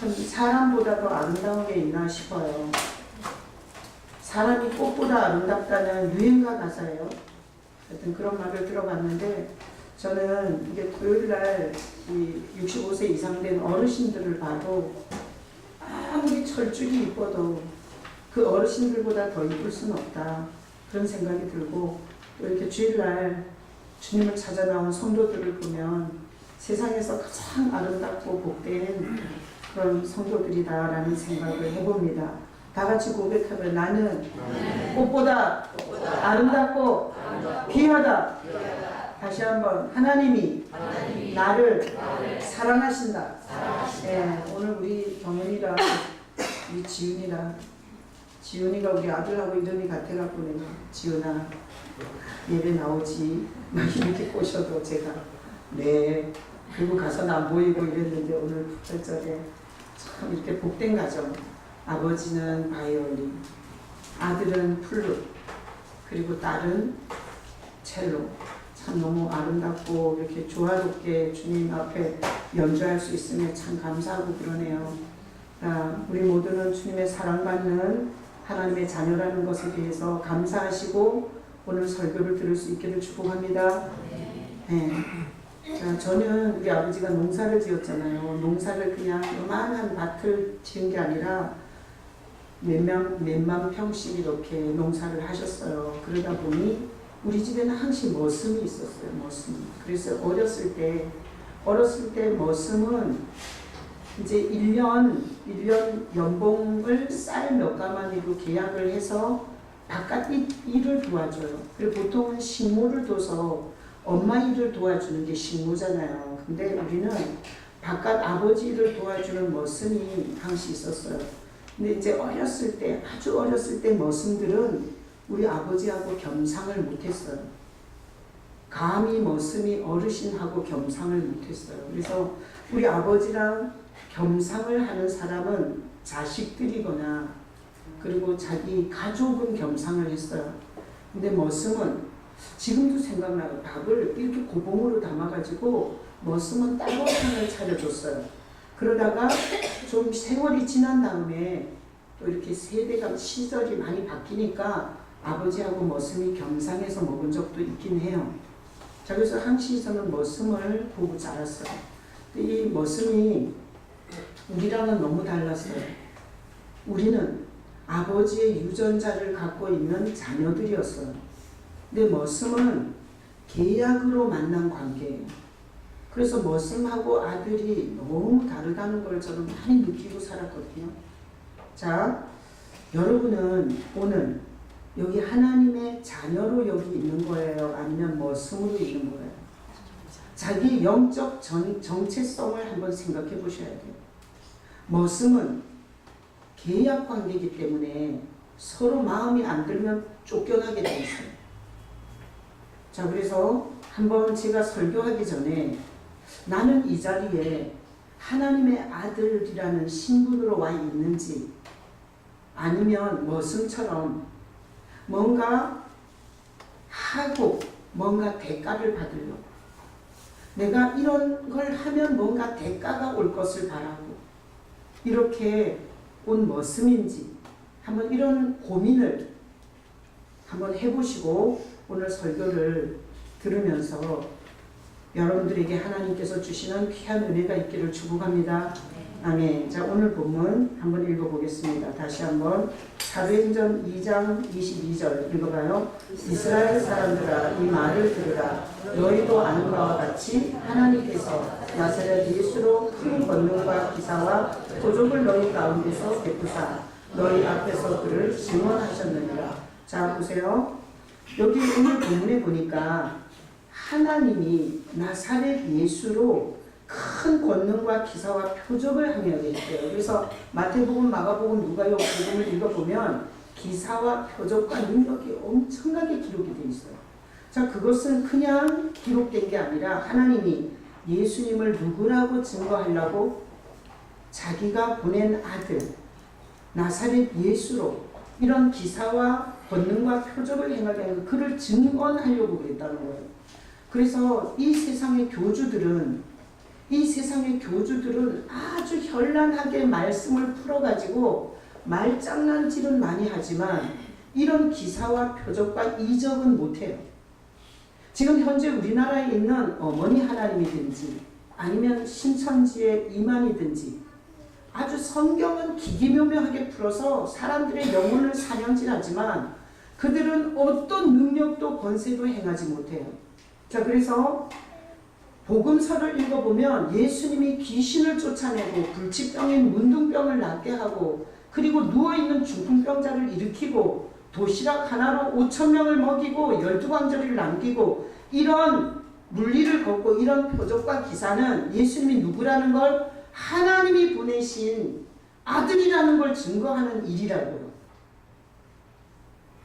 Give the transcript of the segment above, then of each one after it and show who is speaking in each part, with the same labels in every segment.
Speaker 1: 참 사람보다 더 아름다운 게 있나 싶어요. 사람이 꽃보다 아름답다는 유행가 가사예요. 하여튼 그런 말을 들어봤는데, 저는 이게 토요일날 이 65세 이상 된 어르신들을 봐도 아무리 철쭉이 이뻐도 그 어르신들보다 더 이쁠 수는 없다, 그런 생각이 들고, 또 이렇게 주일날 주님을 찾아 나온 성도들을 보면 세상에서 가장 아름답고 복된 그런 성도들이다라는 생각을 해봅니다. 다 같이 고백하면 나는 꽃보다 아름답고 귀하다. 다시 한번 하나님이 나를 사랑하신다. 네, 오늘 우리 경연이랑 우리 지훈이가 우리 아들하고 이름이 같아갖고 내가 지훈아 예배 나오지 막 이렇게 꼬셔도 제가 네, 그리고 가서는 안 보이고 이랬는데, 오늘 부활절에 참 이렇게 복된 가정, 아버지는 바이올린, 아들은 플룻, 그리고 딸은 첼로, 참 너무 아름답고 이렇게 조화롭게 주님 앞에 연주할 수 있으면 참 감사하고 그러네요. 우리 모두는 주님의 사랑받는 하나님의 자녀라는 것에 대해서 감사하시고 오늘 설교를 들을 수 있기를 축복합니다. 네. 자, 저는 우리 아버지가 농사를 지었잖아요. 농사를 그냥 요만한 밭을 지은 게 아니라 몇만 평씩 이렇게 농사를 하셨어요. 그러다 보니 우리 집에는 항상 머슴이 있었어요. 머슴. 그래서 어렸을 때 머슴은 이제 1년 연봉을 쌀 몇 가마니로 계약을 해서 바깥 일을 도와줘요. 그리고 보통은 식모를 둬서 엄마 일을 도와주는 게 식모잖아요. 근데 우리는 바깥 아버지 일을 도와주는 머슴이 항상 있었어요. 근데 이제 아주 어렸을 때 머슴들은 우리 아버지하고 겸상을 못했어요. 감히 머슴이 어르신하고 겸상을 못했어요. 그래서 우리 아버지랑 겸상을 하는 사람은 자식들이거나 그리고 자기 가족은 겸상을 했어요. 근데 머슴은 지금도 생각나요. 밥을 이렇게 고봉으로 담아가지고 머슴은 따로 상을 차려줬어요. 그러다가 좀 세월이 지난 다음에 또 이렇게 세대가 시절이 많이 바뀌니까 아버지하고 머슴이 겸상해서 먹은 적도 있긴 해요. 자, 그래서 항시 저는 머슴을 보고 자랐어요. 근데 이 머슴이 우리랑은 너무 달랐어요. 우리는 아버지의 유전자를 갖고 있는 자녀들이었어요. 근데 머슴은 계약으로 만난 관계예요. 그래서 머슴하고 아들이 너무 다르다는 걸 저는 많이 느끼고 살았거든요. 자, 여러분은 오늘 여기 하나님의 자녀로 여기 있는 거예요? 아니면 머슴으로 있는 거예요? 자기 영적 정체성을 한번 생각해 보셔야 돼요. 머슴은 계약 관계이기 때문에 서로 마음이 안 들면 쫓겨나게 돼 있어요. 자, 그래서 한번 제가 설교하기 전에 나는 이 자리에 하나님의 아들이라는 신분으로 와 있는지, 아니면 머슴처럼 뭔가 하고 뭔가 대가를 받으려고, 내가 이런 걸 하면 뭔가 대가가 올 것을 바라고 이렇게 온 머슴인지, 한번 이런 고민을 한번 해보시고 오늘 설교를 들으면서 여러분들에게 하나님께서 주시는 귀한 은혜가 있기를 축복합니다. 아멘. 자, 오늘 본문 한번 읽어보겠습니다. 다시 한번 사도행전 2장 22절 읽어봐요. 이스라엘 사람들아, 이 말을 들으라. 너희도 아는 바와 같이 하나님께서 나사렛 예수로 큰 권능과 기사와 표적을 너희 가운데서 베푸사 너희 앞에서 그를 증언하셨느니라. 자, 보세요. 여기 오늘 본문에 보니까 하나님이 나사렛 예수로 큰 권능과 기사와 표적을 행하게 했대요. 그래서 마태복음, 마가복음, 누가복음을 읽어보면 기사와 표적과 능력이 엄청나게 기록이 되어 있어요. 자, 그것은 그냥 기록된 게 아니라 하나님이 예수님을 누구라고 증거하려고 자기가 보낸 아들 나사렛 예수로 이런 기사와 권능과 표적을 행하게 하는 그를 증언하려고 그랬다는 거예요. 그래서 이 세상의 교주들은 이 세상의 교주들은 아주 현란하게 말씀을 풀어가지고 말장난질은 많이 하지만 이런 기사와 표적과 이적은 못해요. 지금 현재 우리나라에 있는 어머니 하나님이든지 아니면 신천지의 이만이든지 아주 성경은 기기묘묘하게 풀어서 사람들의 영혼을 사냥질하지만 그들은 어떤 능력도 권세도 행하지 못해요. 자, 그래서 복음서를 읽어보면 예수님이 귀신을 쫓아내고 불치병인 문둥병을 낫게 하고 그리고 누워있는 중풍병자를 일으키고 도시락 하나로 5,000명을 먹이고 12광저리를 남기고 이런 물리를 걷고 이런 표적과 기사는 예수님이 누구라는 걸 하나님이 보내신 아들이라는 걸 증거하는 일이라고요.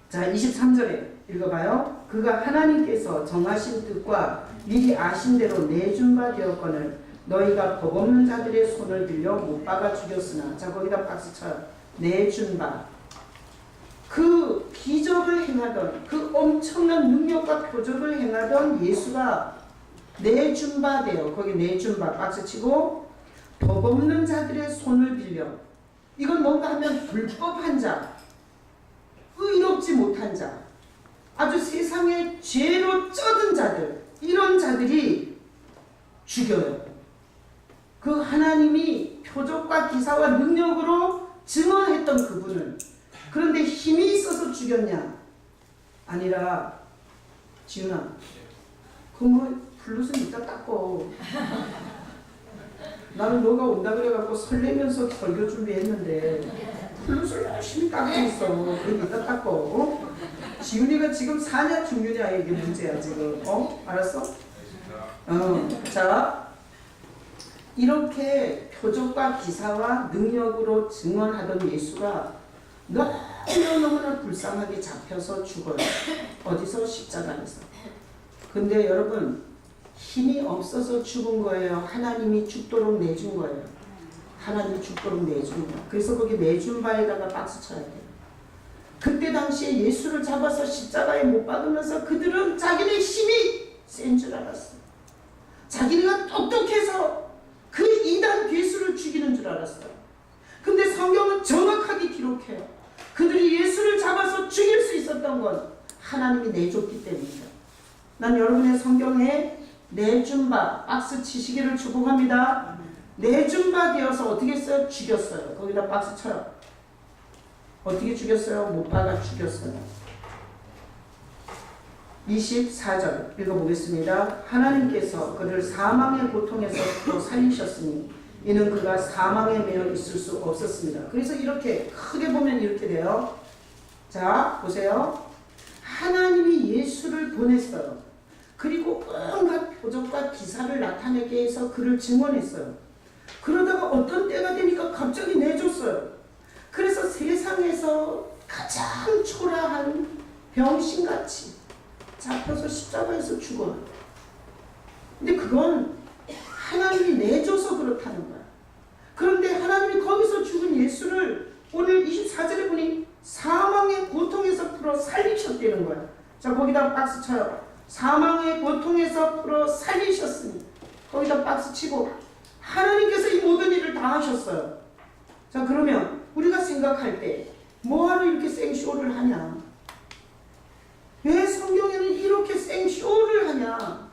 Speaker 1: 자, 23절에 읽어봐요. 그가 하나님께서 정하신 뜻과 미리 아신 대로 내준 바 되었거늘 너희가 법 없는 자들의 손을 빌려 못 박아 죽였으나, 자 거기다 박수 쳐요. 내준 바. 그 기적을 행하던 그 엄청난 능력과 표적을 행하던 예수가 내준 바 되어, 거기 내준 바 박수 치고 법 없는 자들의 손을 빌려. 이건 뭔가 하면 불법한 자, 의롭지 못한 자, 아주 세상에 죄로 쩌든 자들, 이런 자들이 죽여요. 그 하나님이 표적과 기사와 능력으로 증언했던 그분을. 그런데 힘이 있어서 죽였냐? 아니라, 지훈아, 그 뭐 블루스 이따 닦고. 나는 너가 온다 그래갖고 설레면서 설교 준비했는데 블루스를 열심히 닦고 있어. 그럼 이따 닦고. 지훈이가 지금 사냐 중류냐 이게 문제야 지금. 알았어? 자, 이렇게 표적과 기사와 능력으로 증언하던 예수가 너무나 불쌍하게 잡혀서 죽어요. 어디서? 십자가에서. 근데 여러분, 힘이 없어서 죽은 거예요? 하나님이 죽도록 내준 거예요? 하나님이 죽도록 내준 거예요. 그래서 거기 내준 바에다가 박수 쳐야 돼요. 그때 당시에 예수를 잡아서 십자가에 못 박으면서 그들은 자기네 힘이 센 줄 알았어요. 자기네가 똑똑해서 그 이단 괴수를 죽이는 줄 알았어요. 근데 성경은 정확하게 기록해요. 그들이 예수를 잡아서 죽일 수 있었던 건 하나님이 내줬기 때문이죠. 난 여러분의 성경에 내준 바, 박수 치시기를 축복합니다. 내준 바 되어서 어떻게 했어요? 죽였어요. 거기다 박수 쳐요. 어떻게 죽였어요? 못 박아 죽였어요. 24절 읽어보겠습니다. 하나님께서 그를 사망의 고통에서 또 살리셨으니 이는 그가 사망에 매여 있을 수 없었습니다. 그래서 이렇게 크게 보면 이렇게 돼요. 자, 보세요. 하나님이 예수를 보냈어요. 그리고 온갖 표적과 기사를 나타내게 해서 그를 증언했어요. 그러다가 어떤 때가 되니까 갑자기 내줬어요. 그래서 세상에서 가장 초라한 병신같이 잡혀서 십자가에서 죽어요. 근데 그건 하나님이 내줘서 그렇다는 거야. 그런데 하나님이 거기서 죽은 예수를 오늘 24절에 보니 사망의 고통에서 풀어 살리셨다는 거야. 자, 거기다 박수 쳐요. 사망의 고통에서 풀어 살리셨으니, 거기다 박수 치고 하나님께서 이 모든 일을 다 하셨어요. 자, 그러면 우리가 생각할 때 뭐하러 이렇게 생쇼를 하냐? 왜 성경에는 이렇게 생쇼를 하냐?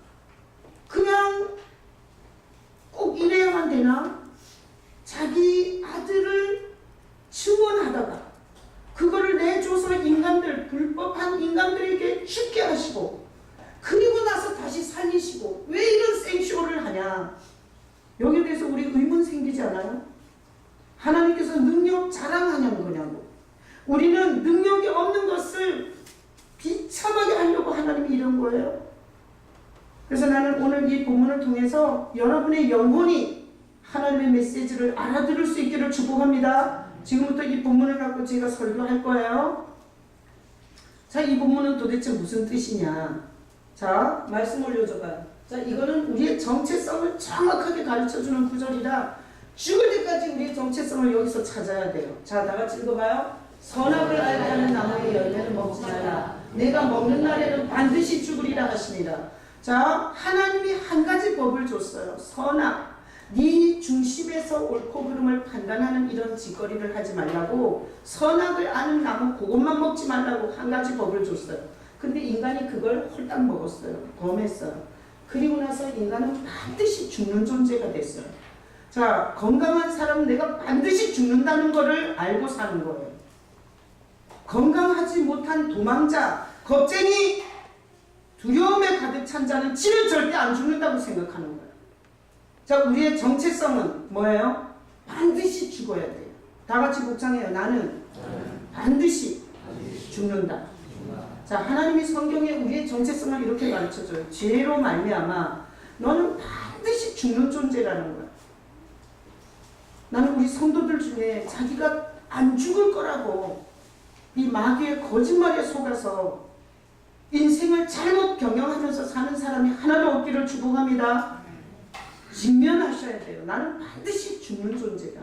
Speaker 1: 그냥 꼭 이래야만 되나? 자기 아들을 증언하다가 그거를 내줘서 인간들, 불법한 인간들에게 죽게 하시고 그리고 나서 다시 살리시고 왜 이런 생쇼를 하냐? 여기에 대해서 우리 의문 생기지 않아요? 하나님께서 능력 자랑하냐는 거냐고. 우리는 능력이 없는 것을 비참하게 하려고 하나님이 이런 거예요. 그래서 나는 오늘 이 본문을 통해서 여러분의 영혼이 하나님의 메시지를 알아들을 수 있기를 축복합니다. 지금부터 이 본문을 갖고 제가 설교할 거예요. 자, 이 본문은 도대체 무슨 뜻이냐? 자, 말씀 올려줘봐요. 자, 이거는 우리의 정체성을 정확하게 가르쳐주는 구절이라 죽을 때까지 우리의 정체성을 여기서 찾아야 돼요. 자, 다 같이 읽어봐요. 선악을 알게 하는 나무의 열매는 먹지 말라. 내가 먹는 날에는 반드시 죽으리라 하십니다. 자, 하나님이 한 가지 법을 줬어요. 선악. 네 중심에서 옳고 그름을 판단하는 이런 짓거리를 하지 말라고, 선악을 아는 나무 그것만 먹지 말라고 한 가지 법을 줬어요. 근데 인간이 그걸 홀딱 먹었어요. 범했어요. 그리고 나서 인간은 반드시 죽는 존재가 됐어요. 자, 건강한 사람은 내가 반드시 죽는다는 것을 알고 사는 거예요. 건강하지 못한 도망자, 겁쟁이, 두려움에 가득 찬 자는 지는 절대 안 죽는다고 생각하는 거예요. 자, 우리의 정체성은 뭐예요? 반드시 죽어야 돼요. 다 같이 복창해요. 나는 반드시 죽는다. 자, 하나님이 성경에 우리의 정체성을 이렇게 가르쳐줘요. 죄로 말미암아 너는 반드시 죽는 존재라는 거야. 나는 우리 성도들 중에 자기가 안 죽을 거라고 이 마귀의 거짓말에 속아서 인생을 잘못 경영하면서 사는 사람이 하나도 없기를 축복합니다. 직면하셔야 돼요. 나는 반드시 죽는 존재다.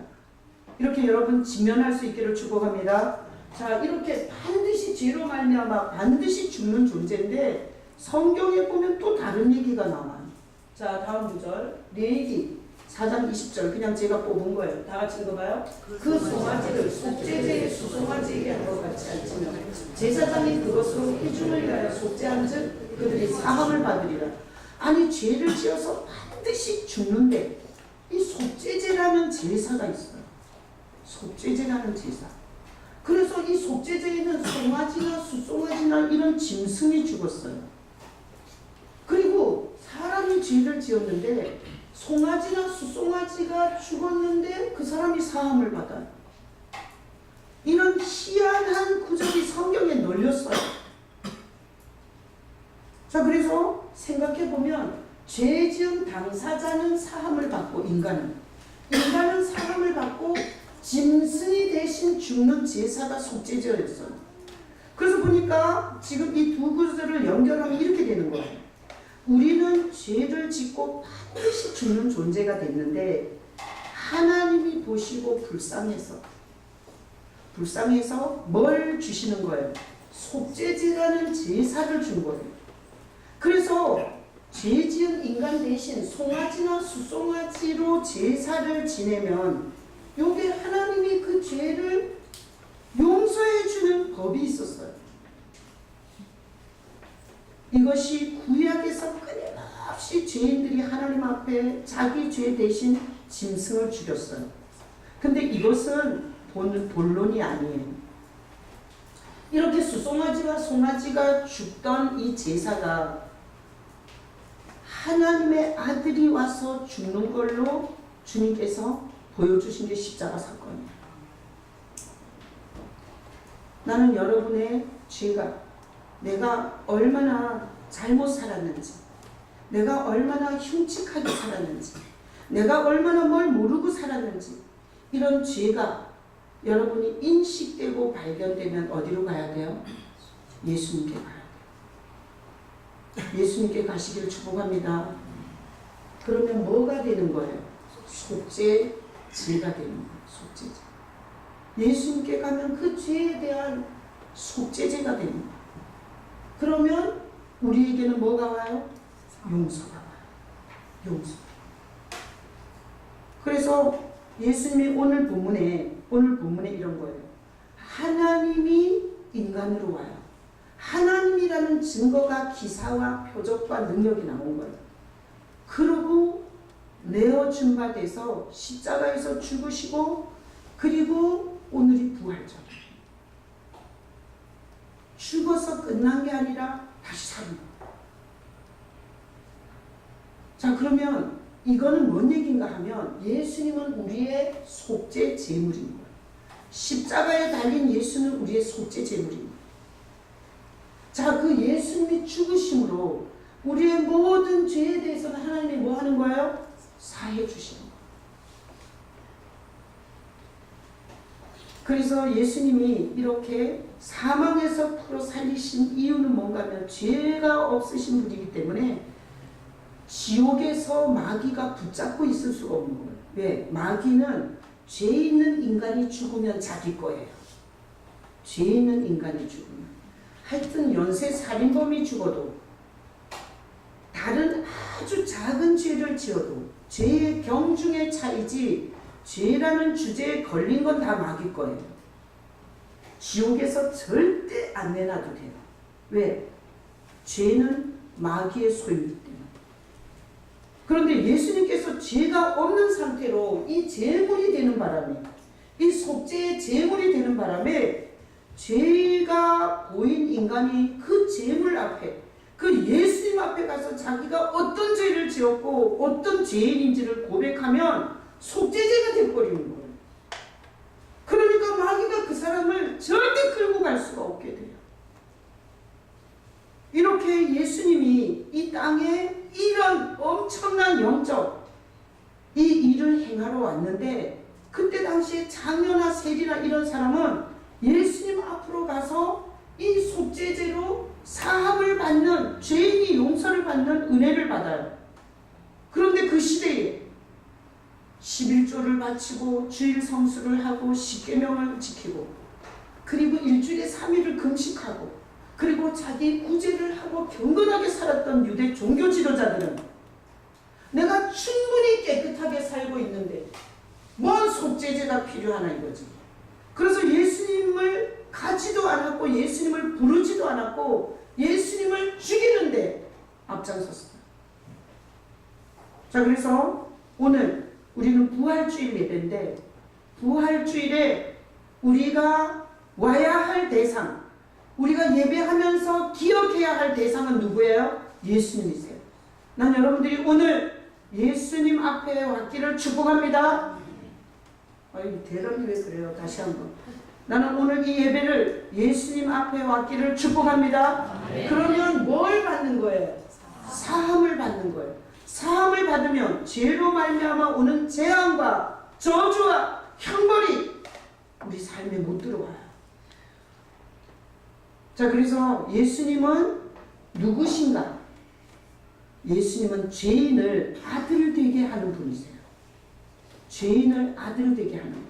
Speaker 1: 이렇게 여러분 직면할 수 있기를 축복합니다. 자, 이렇게 반드시 죄로 말미암아 반드시 죽는 존재인데 성경에 보면 또 다른 얘기가 나와요. 자, 다음 구절. 레위기 4장 20절 그냥 제가 뽑은 거예요. 다 같이 읽어봐요. 그 송아지를 속죄제의 수송아지에게 한 것 같이 할지며 제사장이 그것으로 회중을 위하여 속죄한즉 그들이 사함을 받으리라. 아니, 죄를 지어서 반드시 죽는데 이 속죄제라는 제사가 있어요. 속죄제라는 제사. 그래서 이 속죄제에는 송아지나 수송아지나 이런 짐승이 죽었어요. 그리고 사람이 죄를 지었는데 송아지나 수송아지가 죽었는데 그 사람이 사함을 받아요. 이런 희한한 구절이 성경에 널렸어요. 자, 그래서 생각해보면 죄 지은 당사자는 사함을 받고 인간은 사함을 받고 짐승이 대신 죽는 제사가 속죄제였어요. 그래서 보니까 지금 이 두 구절을 연결하면 이렇게 되는 거예요. 우리는 죄를 짓고 반드시 죽는 존재가 됐는데 하나님이 보시고 불쌍해서 뭘 주시는 거예요? 속죄제라는 제사를 준 거예요. 그래서 죄 지은 인간 대신 송아지나 수송아지로 제사를 지내면 요게 하나님이 그 죄를 용서해 주는 법이 있었어요. 이것이 구약에서 끊임없이 죄인들이 하나님 앞에 자기 죄 대신 짐승을 죽였어요. 근데 이것은 본론이 아니에요. 이렇게 수송아지와 송아지가 죽던 이 제사가 하나님의 아들이 와서 죽는 걸로 주님께서 보여주신 게 십자가 사건이에요. 나는 여러분의 죄가 내가 얼마나 잘못 살았는지, 내가 얼마나 흉측하게 살았는지, 내가 얼마나 뭘 모르고 살았는지, 이런 죄가 여러분이 인식되고 발견되면 어디로 가야 돼요? 예수님께 가야 돼요. 예수님께 가시기를 축복합니다. 그러면 뭐가 되는 거예요? 속죄제가 되는 거예요. 속죄제. 예수님께 가면 그 죄에 대한 속죄제가 되는 거예요. 그러면 우리에게는 뭐가 와요? 용서가 와요. 용서. 그래서 예수님이 오늘 본문에 이런 거예요. 하나님이 인간으로 와요. 하나님이라는 증거가 기사와 표적과 능력이 나온 거예요. 그러고 내어준 바 돼서 십자가에서 죽으시고 그리고 오늘이 부활절. 죽어서 끝난 게 아니라 다시 사는 거예요. 자, 그러면 이거는 뭔 얘기인가 하면 예수님은 우리의 속죄 제물입니다. 십자가에 달린 예수는 우리의 속죄 제물입니다. 자, 그 예수님이 죽으심으로 우리의 모든 죄에 대해서는 하나님이 뭐 하는 거예요? 사해 주시는 거예요. 그래서 예수님이 이렇게 사망에서 풀어 살리신 이유는 뭔가 하면 죄가 없으신 분이기 때문에 지옥에서 마귀가 붙잡고 있을 수가 없는 거예요. 왜? 마귀는 죄 있는 인간이 죽으면 자기 거예요. 죄 있는 인간이 죽으면. 하여튼 연쇄 살인범이 죽어도 다른 아주 작은 죄를 지어도 죄의 경중의 차이지 죄라는 주제에 걸린 건 다 마귀 거예요. 지옥에서 절대 안 내놔도 돼요. 왜? 죄는 마귀의 소유이기 때문에. 그런데 예수님께서 죄가 없는 상태로 이 제물이 되는 바람에, 이 속죄의 제물이 되는 바람에 죄가 보인 인간이 그 제물 앞에, 그 예수님 앞에 가서 자기가 어떤 죄를 지었고 어떤 죄인인지를 고백하면 속죄제가 되어버리는 거예요. 그러니까 마귀가 그 사람을 절대 끌고 갈 수가 없게 돼요. 이렇게 예수님이 이 땅에 이런 엄청난 영적 이 일을 행하러 왔는데, 그때 당시에 장녀나 세리나 이런 사람은 예수님 앞으로 가서 이 속죄제로 사함을 받는, 죄인이 용서를 받는 은혜를 받아요. 그런데 그 시대에 11조를 바치고 주일 성수를 하고 십계명을 지키고, 그리고 일주일에 3일을 금식하고, 그리고 자기 구제를 하고 경건하게 살았던 유대 종교 지도자들은 내가 충분히 깨끗하게 살고 있는데 뭔 속죄제가 필요하나 이거지. 그래서 예수님을 가지도 않았고 예수님을 부르지도 않았고 예수님을 죽이는데 앞장섰어요. 자, 그래서 오늘 우리는 부활주일 예배인데, 부활주일에 우리가 와야 할 대상, 우리가 예배하면서 기억해야 할 대상은 누구예요? 예수님이세요. 난 여러분들이 오늘 예수님 앞에 왔기를 축복합니다. 아이, 대답이 왜 그래요? 다시 한번. 나는 오늘 이 예배를 예수님 앞에 왔기를 축복합니다. 그러면 뭘 받는 거예요? 사함을 받는 거예요. 사함을 받으면 죄로 말미암아 오는 재앙과 저주와 형벌이 우리 삶에 못 들어와요. 자, 그래서 예수님은 누구신가? 예수님은 죄인을 아들 되게 하는 분이세요. 죄인을 아들 되게 하는 분.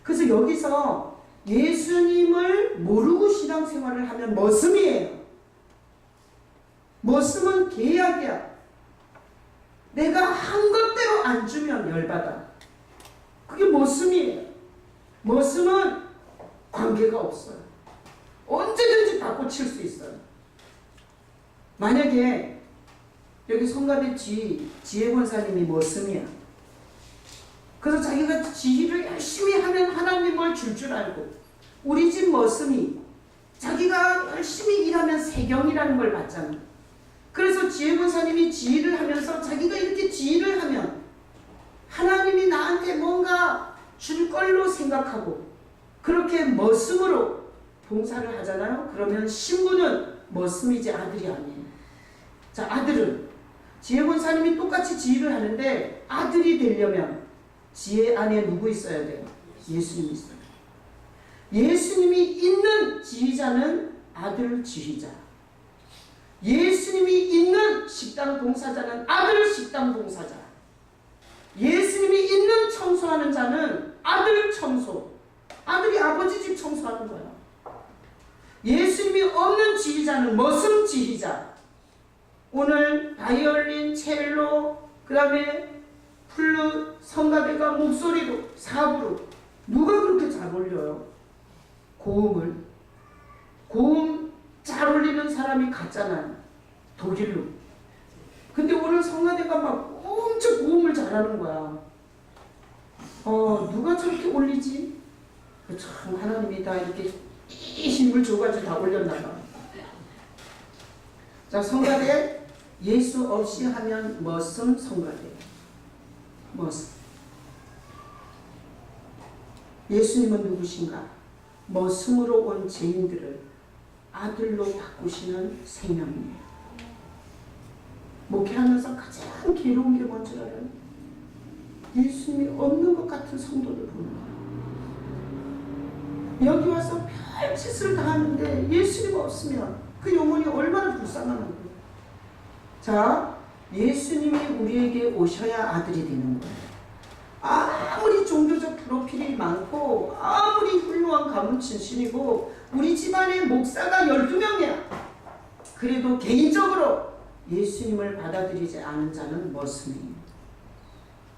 Speaker 1: 그래서 여기서 예수님을 모르고 신앙생활을 하면 머슴이에요. 머슴은 계약이야. 내가 한 것대로 안 주면 열받아. 그게 머슴이에요. 머슴은 관계가 없어요. 언제든지 바꿔칠 수 있어요. 만약에 여기 성가대 지혜 권사님이 머슴이야. 그래서 자기가 지휘를 열심히 하면 하나님을 줄 알고, 우리 집 머슴이 자기가 열심히 일하면 세경이라는 걸 받잖아. 그래서 지혜 권사님이 지휘를 하면서 자기가 이렇게 지휘를 하면 하나님이 나한테 뭔가 줄 걸로 생각하고 그렇게 머슴으로 봉사를 하잖아요. 그러면 신부는 머슴이지 아들이 아니에요. 자, 아들은 지혜 권사님이 똑같이 지휘를 하는데 아들이 되려면 지혜 안에 누구 있어야 돼요? 예수님이 있어요. 예수님이 있는 지휘자는 아들 지휘자. 예수님이 있는 식당 봉사자는 아들 식당 봉사자. 예수님이 있는 청소하는 자는 아들 청소. 아들이 아버지 집 청소하는 거야. 예수님이 없는 지휘자는 머슴 지휘자. 오늘 바이올린, 첼로, 그 다음에 플룻, 성가대가 목소리로, 사부로 누가 그렇게 잘 올려요? 고음을. 고음 잘 올리는 사람이 갔잖아요. 독일로. 근데 오늘 성가대가 막 엄청 고음을 잘하는 거야. 누가 저렇게 올리지? 참 하나님이 다 이렇게 이 힘을 줘가지고 다 올렸나 봐. 자, 성가대 예수 없이 하면 머슴 성가대. 머슴. 예수님은 누구신가? 머슴으로 온 죄인들을 아들로 바꾸시는 생명이에요. 목회하면서 가장 괴로운 게 뭔지 알아요? 예수님이 없는 것 같은 성도들 보는 거예요. 여기 와서 별짓을 다 하는데 예수님 없으면 그 영혼이 얼마나 불쌍한 거예요. 자, 예수님이 우리에게 오셔야 아들이 되는 거예요. 아무리 종교적 프로필이 많고 아무리 훌륭한 가문 출신이고 우리 집안에 목사가 12명이야. 그래도 개인적으로 예수님을 받아들이지 않은 자는 머슴이에요.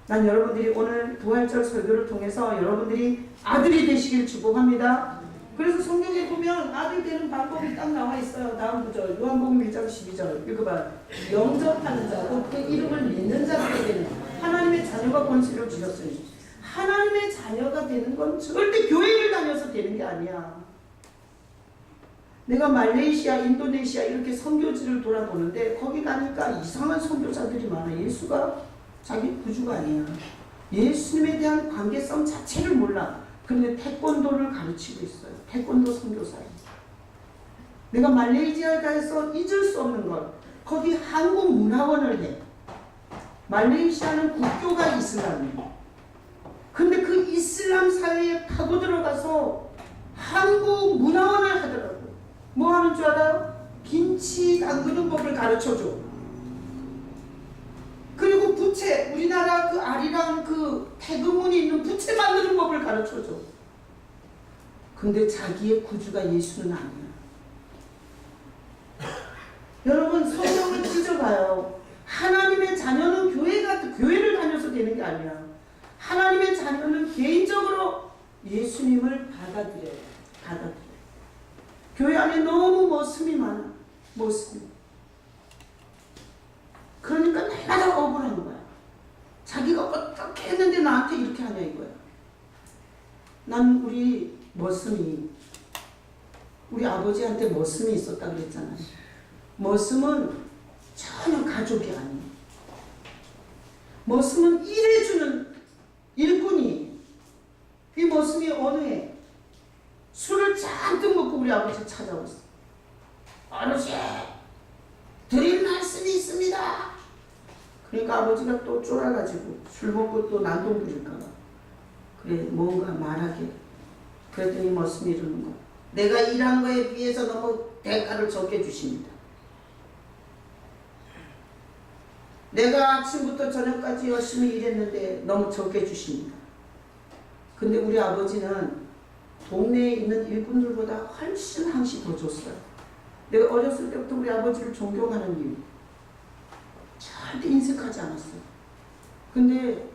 Speaker 1: 난 여러분들이 오늘 부활절 설교를 통해서 여러분들이 아들이 되시길 축복합니다. 그래서 성경에 보면 아들 되는 방법이 딱 나와 있어요. 다음 구절 요한복음 1장 12절 읽어봐. 영접하는 자고 그 이름을 믿는 자가 되는 하나님의 자녀가 권세를 주셨으니. 하나님의 자녀가 되는 건 절대 교회를 다녀서 되는 게 아니야. 내가 말레이시아, 인도네시아 이렇게 선교지를 돌아보는데 거기 가니까 이상한 선교사들이 많아. 예수가 자기 구주가 아니야. 예수님에 대한 관계성 자체를 몰라. 근데 태권도를 가르치고 있어요. 태권도 선교사예요. 내가 말레이시아에 가서 잊을 수 없는 것. 거기 한국 문화원을 해. 말레이시아는 국교가 이슬람이에요. 근데 그 이슬람 사회에 파고 들어가서 한국 문화원을 하더라고요. 뭐 하는 줄 알아요? 김치 담그는 법을 가르쳐줘. 그리고 부채, 우리나라 그 아리랑 그 태극문이 있는 부채 만드는 법을 가르쳐줘. 근데 자기의 구주가 예수는 아니야. 여러분 성경을 찢어봐요. 하나님의 자녀는 교회를 다녀서 되는 게 아니야. 하나님의 자녀는 개인적으로 예수님을 받아들여요. 교회 안에 너무 모습이 많아. 모습이. 그러니까 날마다 억울한 거야. 자기가 어떻게 했는데 나한테 이렇게 하냐 이거야. 난 우리 아버지한테 머슴이 있었다 그랬잖아요. 머슴은 전혀 가족이 아니에요. 머슴은 일해주는 일꾼이. 이 머슴이 어느 해 술을 잔뜩 먹고 우리 아버지 찾아왔어. 아버지, 드릴 말씀이 있습니다. 그러니까 아버지가 또 쫄아가지고 술 먹고 또 난동 부릴까봐 그래 뭔가 말하게. 그랬더니 머슴이 이러는 거야. 내가 일한 거에 비해서 너무 대가를 적게 주십니다. 내가 아침부터 저녁까지 열심히 일했는데 너무 적게 주십니다. 근데 우리 아버지는 동네에 있는 일꾼들보다 훨씬 항시 더 줬어요. 내가 어렸을 때부터 우리 아버지를 존경하는 이유. 절대 인색하지 않았어요. 근데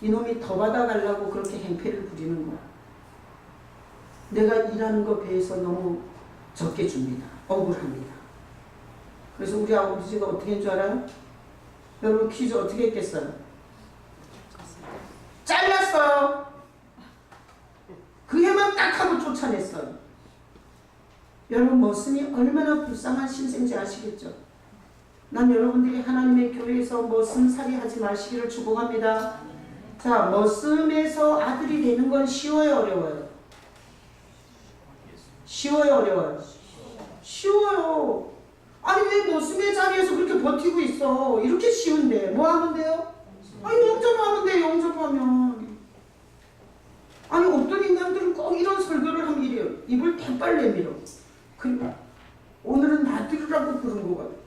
Speaker 1: 이놈이 더 받아가려고 그렇게 행패를 부리는 거야. 내가 일하는 거 비해서 너무 적게 줍니다. 억울합니다. 그래서 우리 아버지가 어떻게 한 줄 알아요? 여러분 퀴즈 어떻게 했겠어요? 잘랐어요. 그 해만 딱 하고 쫓아냈어요. 여러분 머슴이 얼마나 불쌍한 신생인지 아시겠죠? 난 여러분들이 하나님의 교회에서 머슴살이 하지 마시기를 축복합니다. 자, 머슴에서 아들이 되는 건 쉬워요, 어려워요? 쉬워요, 어려워요? 쉬워요. 아니 왜 머슴의 자리에서 그렇게 버티고 있어? 이렇게 쉬운데 뭐 하면 돼요? 아니 영접하면 돼. 영접하면. 아니 어떤 인간들은 꼭 이런 설교를 하면 이래요. 입을 대빨 내밀어. 그러니까 오늘은 나 들으라고 부른 거 같아.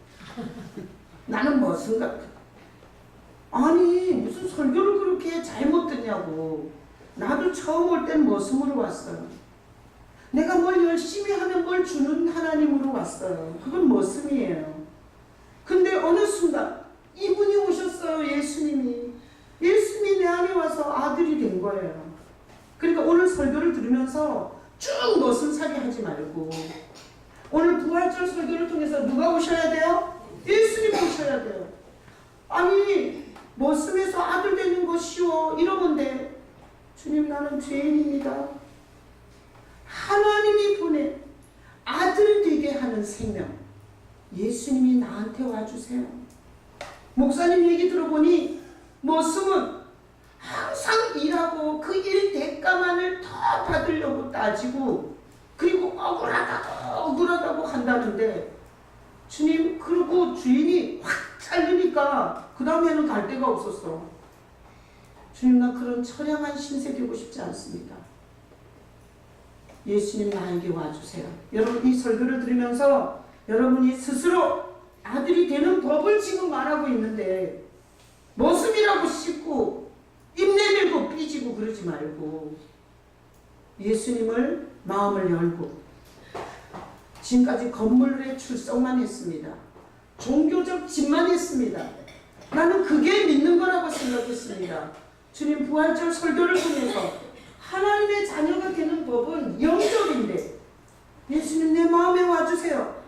Speaker 1: 나는 머슴 같아. 아니 무슨 설교를 그렇게 잘못 듣냐고. 나도 처음 올 땐 머슴으로 왔어요. 내가 뭘 열심히 하면 뭘 주는 하나님으로 왔어요. 그건 머슴이에요. 근데 어느 순간 이분이 오셨어요. 예수님이 내 안에 와서 아들이 된 거예요. 그러니까 오늘 설교를 들으면서 쭉 머슴살이 하지 말고 오늘 부활절 설교를 통해서 누가 오셔야 돼요? 예수님 오셔야 돼요. 아니 머슴에서 아들 되는 거 쉬워 이러면 돼. 주님 나는 죄인입니다. 하나님이 보낸 아들 되게 하는 생명 예수님이 나한테 와주세요. 목사님 얘기 들어보니 머슴은 항상 일하고 그 일 대가만을 더 받으려고 따지고 그리고 억울하다고 한다는데 주님 그러고 주인이 확 잘리니까 그 다음에는 갈 데가 없었어. 주님 나 그런 처량한 신세 되고 싶지 않습니다. 예수님 나에게 와주세요. 여러분 이 설교를 들으면서 여러분이 스스로 아들이 되는 법을 지금 말하고 있는데 머슴이라고 씹고 입 내밀고 삐지고 그러지 말고 예수님을 마음을 열고 지금까지 건물의 출석만 했습니다. 종교적 집만 했습니다. 나는 그게 믿는 거라고 생각했습니다. 주님 부활절 설교를 통해서 하나님의 자녀가 되는 법은 영적인데 예수님 내 마음에 와주세요.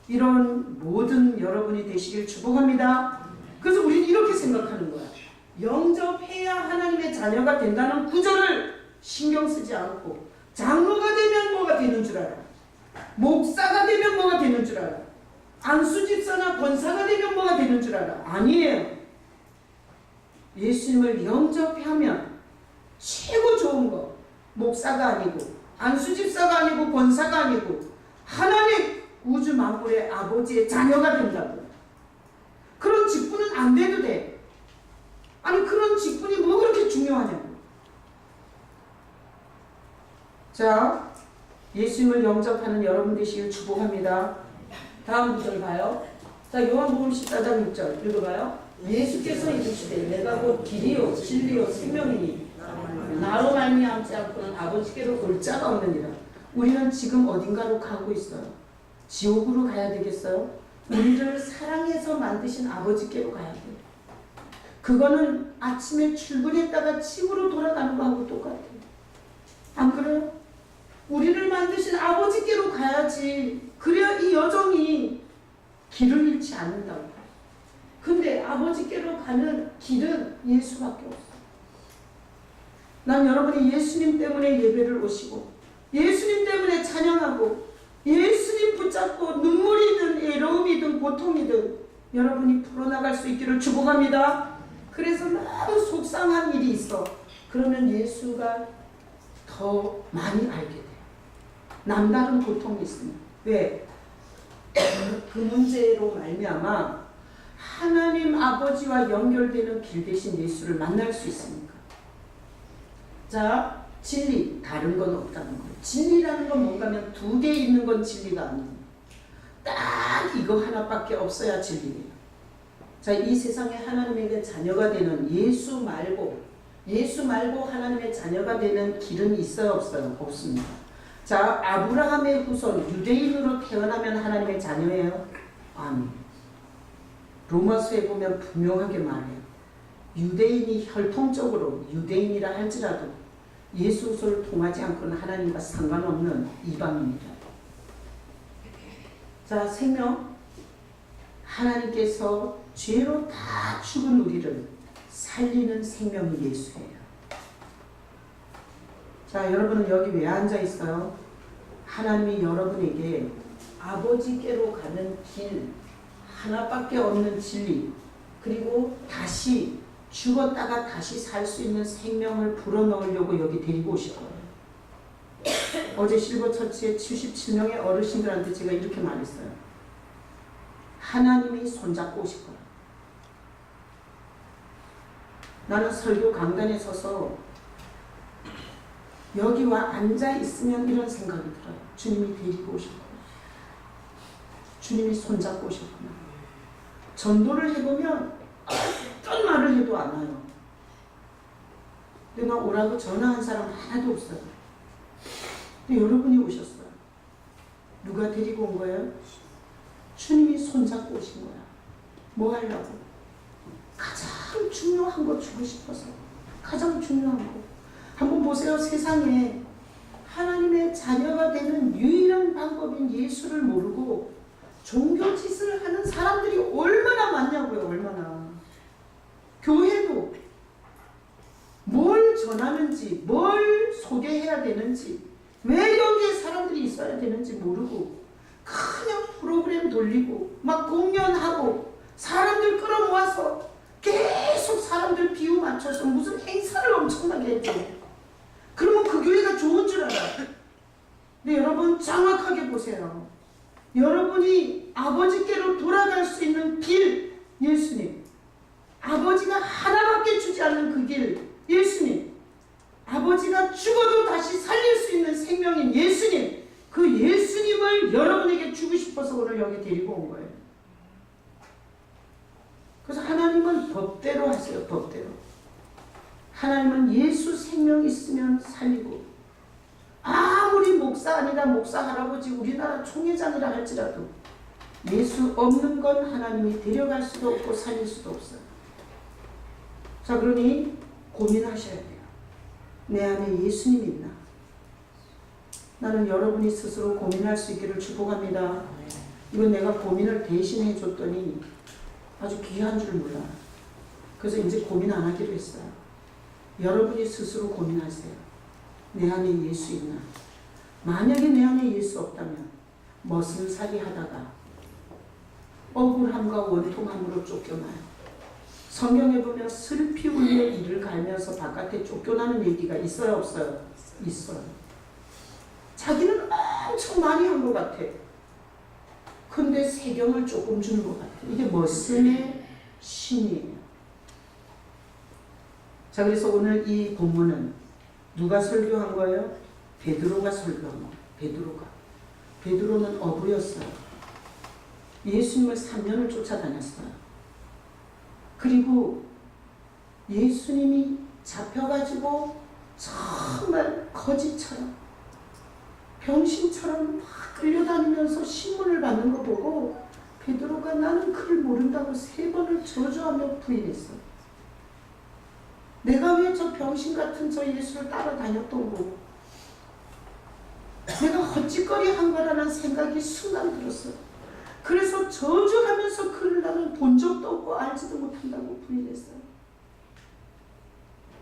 Speaker 1: 이런 모든 여러분이 되시길 축복합니다. 그래서 우리는 이렇게 생각하는 거야. 영접해야 하나님의 자녀가 된다는 구절을 신경 쓰지 않고 장로가 되면 뭐가 되는 줄 알아. 목사가 되면 뭐가 되는 줄 알아. 안수집사나 권사가 되면 뭐가 되는 줄 알아. 아니에요. 예수님을 영접하면 최고 좋은 거 목사가 아니고 안수집사가 아니고 권사가 아니고 하나님 우주 만물의 아버지의 자녀가 된다고. 그런 직분은 안 돼도 돼. 아니 그런 직분이 뭐 그렇게 중요하냐고. 자, 예수님을 영접하는 여러분 되시길 축복합니다. 다음 구절 봐요. 자, 요한복음 14장 6절 읽어봐요. 예수께서 이르시되 내가 곧 길이요 진리요 생명이니 나로 말미암지 않고는 아버지께로 올 자가 없느니라. 우리는 지금 어딘가로 가고 있어요. 지옥으로 가야 되겠어요? 우리를 사랑해서 만드신 아버지께로 가야 돼요. 그거는 아침에 출근했다가 집으로 돌아가는 거하고 똑같아요. 안 그래요? 우리를 만드신 아버지께로 가야지. 그래야 이 여정이 길을 잃지 않는다고. 근데 아버지께로 가는 길은 예수밖에 없어요. 난 여러분이 예수님 때문에 예배를 오시고 예수님 때문에 찬양하고 예수님 붙잡고 눈물이든 애로움이든 고통이든 여러분이 풀어나갈 수 있기를 축복합니다. 그래서 너무 속상한 일이 있어. 그러면 예수가 더 많이 알게 돼요. 남다른 고통이 있습니다. 왜? 그 문제로 말미암아 하나님 아버지와 연결되는 길 대신 예수를 만날 수 있으니까. 자, 진리, 다른 건 없다는 거예요. 진리라는 건 뭔가 하면 두 개 있는 건 진리가 아니에요. 딱 이거 하나밖에 없어야 진리예요. 자, 이 세상에 하나님에게 자녀가 되는 예수 말고 하나님의 자녀가 되는 길은 있어요, 없어요? 없습니다. 자, 아브라함의 후손 유대인으로 태어나면 하나님의 자녀예요? 아니에요. 로마서에 보면 분명하게 말해요. 유대인이 혈통적으로 유대인이라 할지라도 예수 후손을 통하지 않고는 하나님과 상관없는 이방인이다. 자, 생명. 하나님께서 죄로 다 죽은 우리를 살리는 생명이 예수예요. 자, 여러분은 여기 왜 앉아 있어요? 하나님이 여러분에게 아버지께로 가는 길 하나밖에 없는 진리, 그리고 다시 죽었다가 다시 살 수 있는 생명을 불어넣으려고 여기 데리고 오실 거예요. 어제 실버처치의 77명의 어르신들한테 제가 이렇게 말했어요. 하나님이 손잡고 오실 거예요. 나는 설교 강단에 서서 여기와 앉아 있으면 이런 생각이 들어요. 주님이 데리고 오실 거예요. 주님이 손잡고 오셨구나. 전도를 해보면 어떤 말을 해도 안 와요. 내가 오라고 전화한 사람 하나도 없어요. 근데 여러분이 오셨어요. 누가 데리고 온 거예요? 주님이 손잡고 오신 거야. 뭐 하려고? 가장 중요한 거 주고 싶어서. 가장 중요한 거. 한번 보세요. 세상에 하나님의 자녀가 되는 유일한 방법인 예수를 모르고 종교 짓을 하는 사람들이 얼마나 많냐고요. 얼마나. 교회도 뭘 전하는지, 뭘 소개해야 되는지, 왜 여기에 사람들이 있어야 되는지 모르고 그냥 프로그램 돌리고 막 공연하고 사람들 끌어모아서 계속 사람들 비유 맞춰서 무슨 행사를 엄청나게 했죠. 그러면 그 교회가 좋은 줄 알아. 근데 여러분 정확하게 보세요. 여러분이 아버지께로 돌아갈 수 있는 길, 예수님. 아버지가 하나밖에 주지 않는 그 길, 예수님. 아버지가 죽어도 다시 살릴 수 있는 생명인 예수님. 그 예수님을 여러분에게 주고 싶어서 오늘 여기 데리고 온 거예요. 그래서 하나님은 법대로 하세요. 법대로. 하나님은 예수 생명 있으면 살리고, 아무리 목사 아니라 목사 할아버지 우리나라 총회장이라 할지라도 예수 없는 건 하나님이 데려갈 수도 없고 살릴 수도 없어요. 자, 그러니 고민하셔야 돼요. 내 안에 예수님이 있나? 나는 여러분이 스스로 고민할 수 있기를 축복합니다. 이건 내가 고민을 대신해 줬더니 아주 귀한 줄 몰라. 그래서 이제 고민 안 하기로 했어요. 여러분이 스스로 고민하세요. 내 안에 예수 있나? 만약에 내 안에 예수 없다면 머슴살이 하다가 억울함과 원통함으로 쫓겨나요. 성경에 보면 슬피 울며 이를 갈면서 바깥에 쫓겨나는 얘기가 있어요, 없어요? 있어요. 자기는 엄청 많이 한 것 같아. 근데 세경을 조금 주는 것 같아. 이게 머슴의 신이에요. 자, 그래서 오늘 이 본문은 누가 설교한 거예요? 베드로가 설교한 거예요. 베드로는 어부였어요. 예수님을 3년을 쫓아다녔어요. 그리고 예수님이 잡혀가지고 정말 거지처럼 병신처럼 막 끌려다니면서 신문을 받는 거 보고 베드로가 나는 그를 모른다고 3번을 저주하며 부인했어요. 내가 왜 저 병신 같은 저 예수를 따라다녔던 거고 내가 헛짓거리 한 거라는 생각이 순간 들었어요. 그래서 저주하면서 그를 나는 본 적도 없고 알지도 못한다고 부인했어요.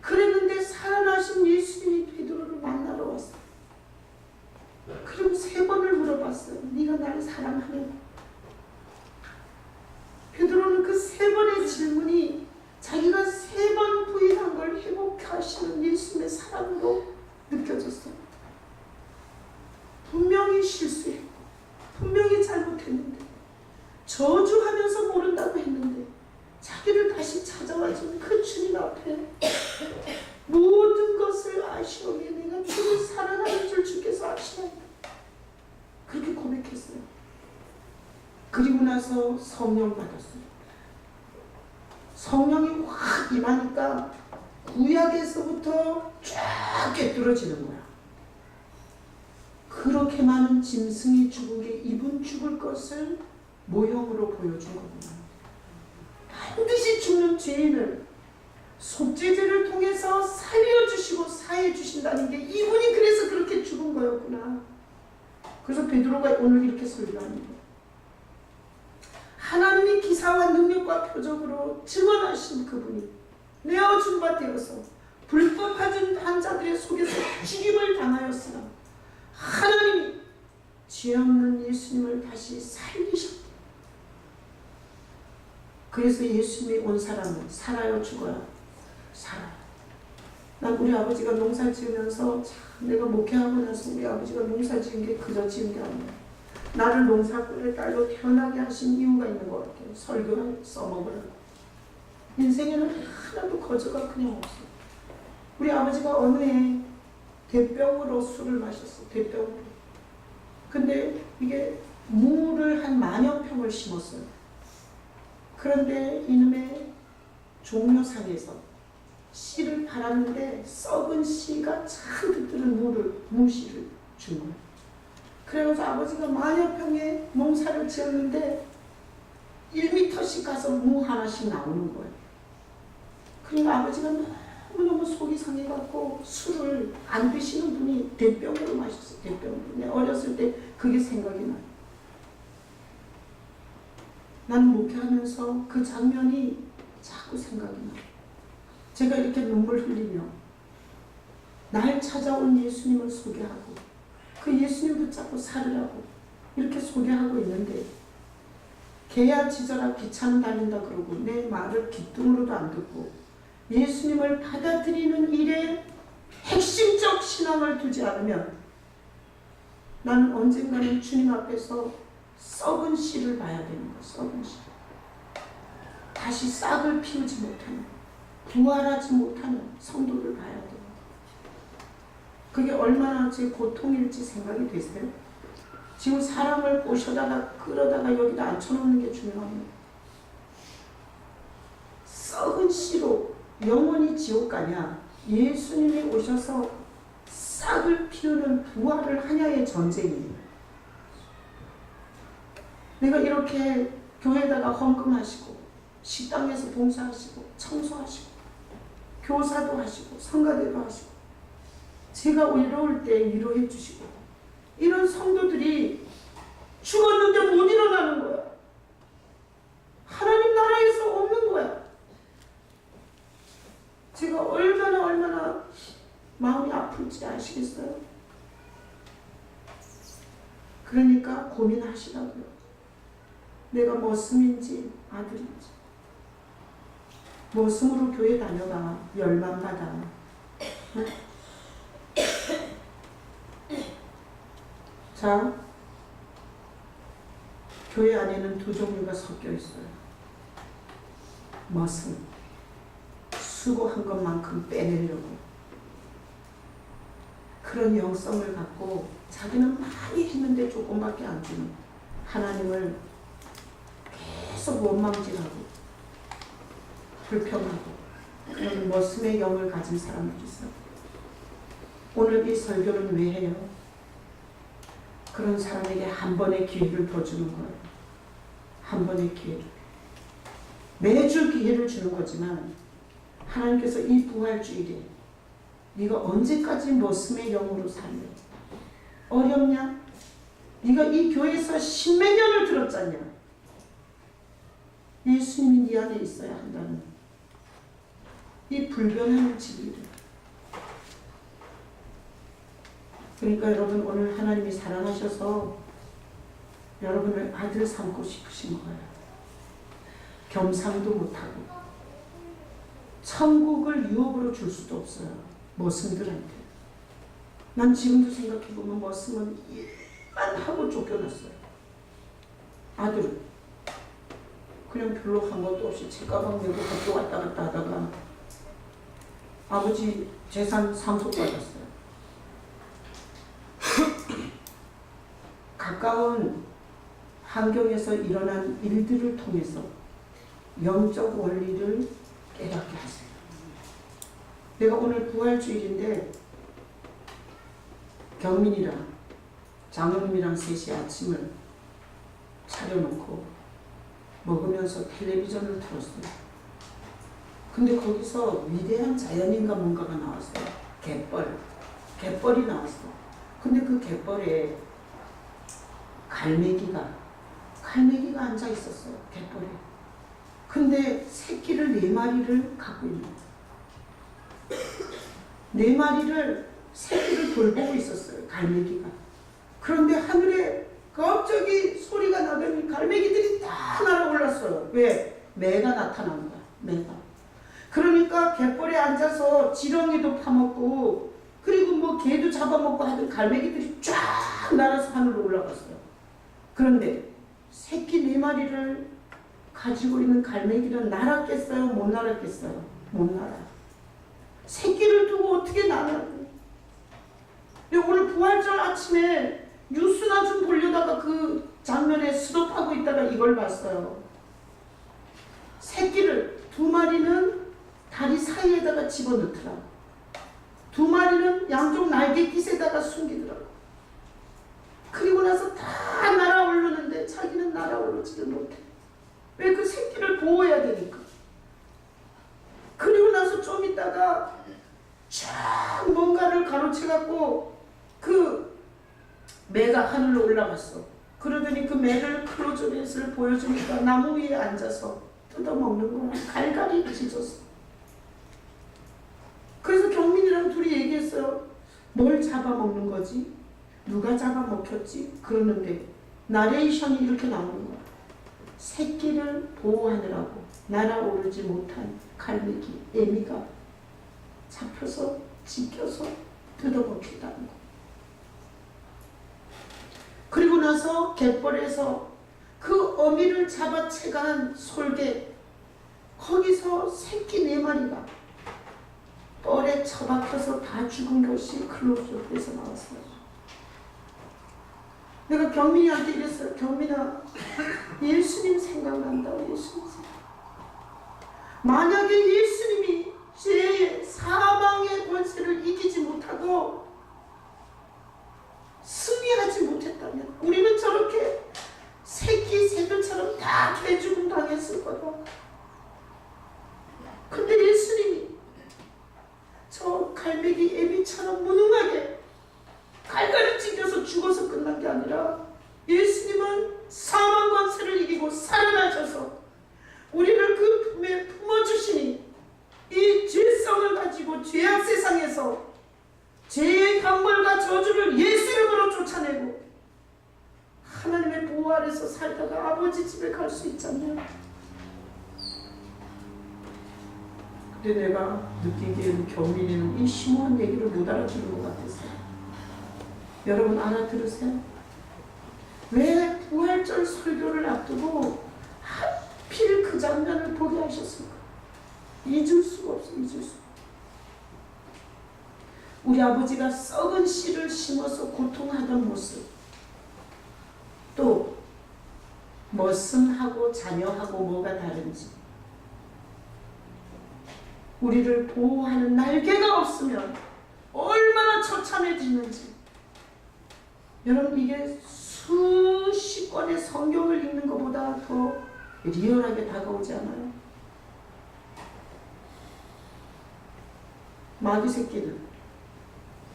Speaker 1: 그랬는데 살아나신 예수님이 베드로를 만나러 왔어요. 그리고 3번을 물어봤어요. 네가 나를 사랑하냐? 베드로는 그 3번의 질문이 자기가 3번 부인한 걸 회복하시는 예수님의 사랑으로 느껴졌어요. 분명히 실수했고 분명히 잘못했는데 저주하면서 모른다고 했는데 자기를 다시 찾아와준 그 주님 앞에 모든 것을 아시오며 내가 주를 사랑하는 줄 주께서 아시나이다. 그렇게 고백했어요. 그리고 나서 성령 받았어요. 성령이 확 임하니까 구약에서부터 쫙 꿰뚫어지는 거야. 그렇게 많은 짐승이 죽은 게 이분 죽을 것을 모형으로 보여준 거구나. 반드시 죽는 죄인을 속죄제를 통해서 살려주시고 사해주신다는 게 이분이 그래서 그렇게 죽은 거였구나. 그래서 베드로가 오늘 이렇게 설교하는 거예요. 하나님이 기사와 능력과 표적으로 증언하신 그분이 내어준 바 되어서 불법하던 환자들의 속에서 죽임을 당하였으나 하나님이 죄 없는 예수님을 다시 살리셨다. 그래서 예수님이 온 사람은 살아요, 죽어요? 살아요. 난 우리 아버지가 농사 지으면서 참 내가 목회하고 나서 우리 아버지가 농사 지은 게 그저 지은 게 아니에요. 나를 농사꾼의 딸로 태어나게 하신 이유가 있는 것 같아요. 설교를 써먹으라고. 인생에는 하나도 거저가 그냥 없어요. 우리 아버지가 어느 해 대병으로 술을 마셨어. 대병으로. 근데 이게 무를 한 10,000 평을 심었어요. 그런데 이놈의 종묘상에서 씨를 팔았는데 썩은 씨가 잔뜩 들은 무씨를 준 거예요. 그래가지고 아버지가 10,000 평의 농사를 지었는데 1m씩 가서 무 하나씩 나오는 거예요. 그러니까 아버지가 너무너무 속이 상해갖고 술을 안 드시는 분이 대병으로 마셨어요. 대병으로. 내가 어렸을 때 그게 생각이 나요. 나는 목회하면서 그 장면이 자꾸 생각이 나요. 제가 이렇게 눈물 흘리며 날 찾아온 예수님을 소개하고 그 예수님 붙잡고 살으라고 이렇게 소개하고 있는데 개야 짖어라 기차는 달린다 그러고 내 말을 귀뚱으로도 안 듣고 예수님을 받아들이는 일에 핵심적 신앙을 두지 않으면 나는 언젠가는 주님 앞에서 썩은 씨를 봐야 되는 거야. 썩은 씨. 다시 싹을 피우지 못하는 부활하지 못하는 성도를 봐야 돼요. 그게 얼마나 제 고통일지 생각이 되세요? 지금 사람을 꼬셔다가 끌어다가 여기다 앉혀놓는 게 중요합니다. 썩은 씨로 영원히 지옥 가냐? 예수님이 오셔서 싹을 피우는 부활을 하냐의 전쟁이에요. 내가 이렇게 교회에다가 헌금하시고 식당에서 봉사하시고 청소하시고 교사도 하시고 성가대도 하시고 제가 외로울 때 위로해 주시고 이런 성도들이 죽었는데 못 일어나는 거야. 하나님 나라에서 없는 거야. 제가 얼마나 마음이 아픈지 아시겠어요? 그러니까 고민하시라고요. 내가 머슴인지 아들인지. 머슴으로 교회 다녀가 열망받아. 응? 자, 교회 안에는 두 종류가 섞여 있어요. 머슴, 수고한 것만큼 빼내려고 그런 영성을 갖고 자기는 많이 했는데 조금밖에 안 주는 하나님을 계속 원망질하고 불평하고 그런 머슴의 영을 가진 사람들이 있어요. 오늘 이 설교는 왜 해요? 그런 사람에게 한 번의 기회를 더 주는 거예요. 한 번의 기회를. 매주 기회를 주는 거지만 하나님께서 이 부활주일에 네가 언제까지 머슴의 영으로 살래? 어렵냐? 네가 이 교회에서 십몇 년을 들었잖냐? 예수님이 네 안에 있어야 한다는 이 불변하는 진리를. 그러니까 여러분 오늘 하나님이 사랑하셔서 여러분을 아들 삼고 싶으신 거예요. 겸상도 못하고 천국을 유업으로 줄 수도 없어요. 머슴들한테. 난 지금도 생각해보면 머슴은 일만 하고 쫓겨났어요. 아들은 그냥 별로 한 것도 없이 책가방 메고 학교 왔다 갔다 하다가 아버지 재산 상속받았어요. 가까운 환경에서 일어난 일들을 통해서 영적 원리를 깨닫게 하세요. 내가 오늘 부활주일인데 경민이랑 장로님이랑 셋이 아침을 차려놓고 먹으면서 텔레비전을 틀었어요. 근데 거기서 위대한 자연인가 뭔가가 나왔어요. 갯벌이 나왔어. 근데 그 갯벌에 갈매기가 앉아 있었어요. 갯벌에. 근데 새끼를 4마리를 갖고 있는 거예요. 4마리를 새끼를 돌보고 있었어요. 갈매기가. 그런데 하늘에 갑자기 소리가 나더니 갈매기들이 다 날아올랐어요. 왜? 매가 나타난 거야. 매가. 그러니까 갯벌에 앉아서 지렁이도 파먹고 그리고 뭐 개도 잡아먹고 하던 갈매기들이 쫙 날아서 하늘로 올라갔어요. 그런데 새끼 4마리를 가지고 있는 갈매기는 날았겠어요? 못 날았겠어요? 못 날아. 새끼를 두고 어떻게 날아요? 오늘 부활절 아침에 뉴스나 좀 보려다가 그 장면에 스톱하고 있다가 이걸 봤어요. 새끼를 2마리는 다리 사이에다가 집어넣더라. 2마리는 양쪽 날개 깃에다가 숨기더라고. 그리고 나서 다 날아오르는데 자기는 날아오르지를 못해. 왜? 그 새끼를 보호해야 되니까. 그리고 나서 좀 있다가 쫙 뭔가를 가로채갖고 그 매가 하늘로 올라갔어. 그러더니 그 매를 클로즈업을 보여주니까 나무 위에 앉아서 뜯어먹는 거야. 갈갈이 찢었어. 그래서 경민이랑 둘이 얘기했어요. 뭘 잡아먹는 거지? 누가 잡아먹혔지? 그러는데 나레이션이 이렇게 나오는 거야. 새끼를 보호하느라고 날아오르지 못한 갈매기, 애미가 잡혀서 찢겨서 뜯어먹혔다는 거. 그리고 나서 갯벌에서 그 어미를 잡아채간 솔개, 거기서 새끼 4마리가 뻘에 처박혀서 다 죽은 것이 클로즈업에서 나왔어요. 내가 경민이한테 이랬어요. 경민아, 예수님 생각난다. 예수님 생각. 만약에 예수님이 죄의 사망의 권세를 이기지 못하고 승리하지 못했다면 우리는 저렇게 새끼 갈매기 애비처럼 무능하게 갈갈이 찢겨서 죽어서 끝난 게 아니라 예수님은 사망 권세를 이기고 살아나셔서 우리를 그 품에 품어주시니 이 죄성을 가지고 죄악 세상에서 죄의 형벌과 저주를 예수 이름으로 쫓아내고 하나님의 보호 아래서 살다가 아버지 집에 갈 수 있잖아요. 근데 내가 느끼기에는 경민이는 이 심오한 얘기를 못 알아듣는 것 같았어요. 여러분 알아들으세요? 왜 부활절 설교를 앞두고 하필 그 장면을 보게 하셨을까? 잊을 수가 없어. 잊을 수. 우리 아버지가 썩은 씨를 심어서 고통하던 모습, 또 머슴하고 자녀하고 뭐가 다른지, 우리를 보호하는 날개가 없으면 얼마나 처참해지는지. 여러분 이게 수십 권의 성경을 읽는 것보다 더 리얼하게 다가오지 않아요? 마귀 새끼는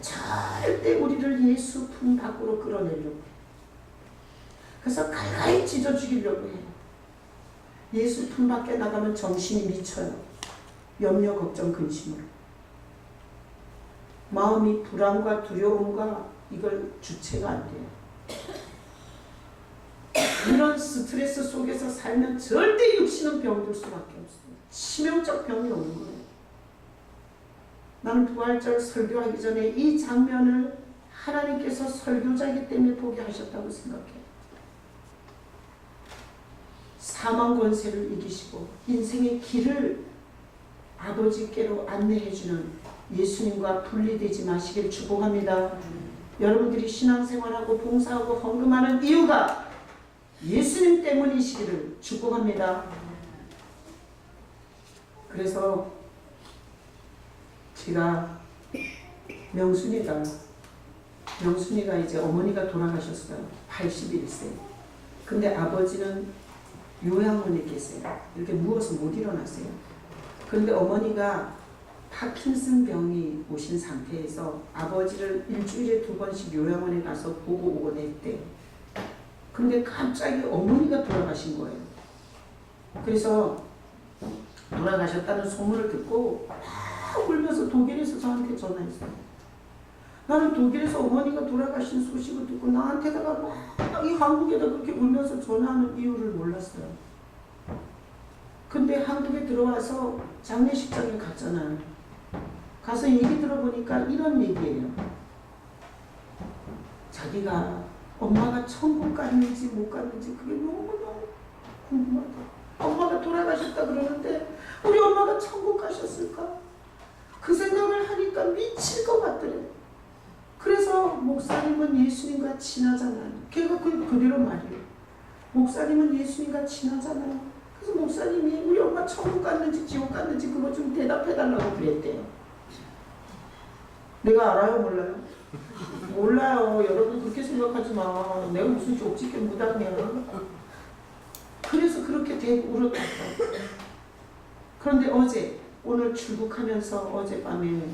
Speaker 1: 절대 우리를 예수 품 밖으로 끌어내려고 해. 그래서 갈갈이 찢어 죽이려고 해요. 예수 품 밖에 나가면 정신이 미쳐요. 염려, 걱정, 근심으로. 마음이 불안과 두려움과 이걸 주체가 안 돼요. 이런 스트레스 속에서 살면 절대 육신은 병들 수밖에 없어요. 치명적 병이 오는 거예요. 나는 부활절 설교하기 전에 이 장면을 하나님께서 설교자이기 때문에 보게 하셨다고 생각해요. 사망 권세를 이기시고 인생의 길을 아버지께로 안내해주는 예수님과 분리되지 마시길 축복합니다. 여러분들이 신앙생활하고 봉사하고 헌금하는 이유가 예수님 때문이시기를 축복합니다. 그래서 제가 명순이가 이제 어머니가 돌아가셨어요. 81세. 근데 아버지는 요양원에 계세요. 이렇게 누워서 못 일어나세요. 그런데 어머니가 파킨슨 병이 오신 상태에서 아버지를 일주일에 2번씩 요양원에 가서 보고 오곤 했대요. 근데 갑자기 어머니가 돌아가신 거예요. 그래서 돌아가셨다는 소문을 듣고 막 울면서 독일에서 저한테 전화했어요. 나는 독일에서 어머니가 돌아가신 소식을 듣고 나한테다가 막 이 한국에다 그렇게 울면서 전화하는 이유를 몰랐어요. 근데 한국에 들어와서 장례식장에 갔잖아요. 가서 얘기 들어보니까 이런 얘기예요. 자기가 엄마가 천국 갔는지 못 갔는지 그게 너무너무 궁금하다. 엄마가 돌아가셨다 그러는데 우리 엄마가 천국 가셨을까? 그 생각을 하니까 미칠 것 같더래. 그래서 목사님은 예수님과 친하잖아요. 걔가 그대로 말이에요. 목사님은 예수님과 친하잖아요. 그래서 목사님이 우리 엄마 천국 갔는지 지옥 갔는지 그거 좀 대답해달라고 그랬대요. 내가 알아요? 몰라요? 몰라요. 여러분 그렇게 생각하지 마. 내가 무슨 쪽집게 무당이야. 그래서 그렇게 대고 울었다. 그런데 오늘 출국하면서 어젯밤에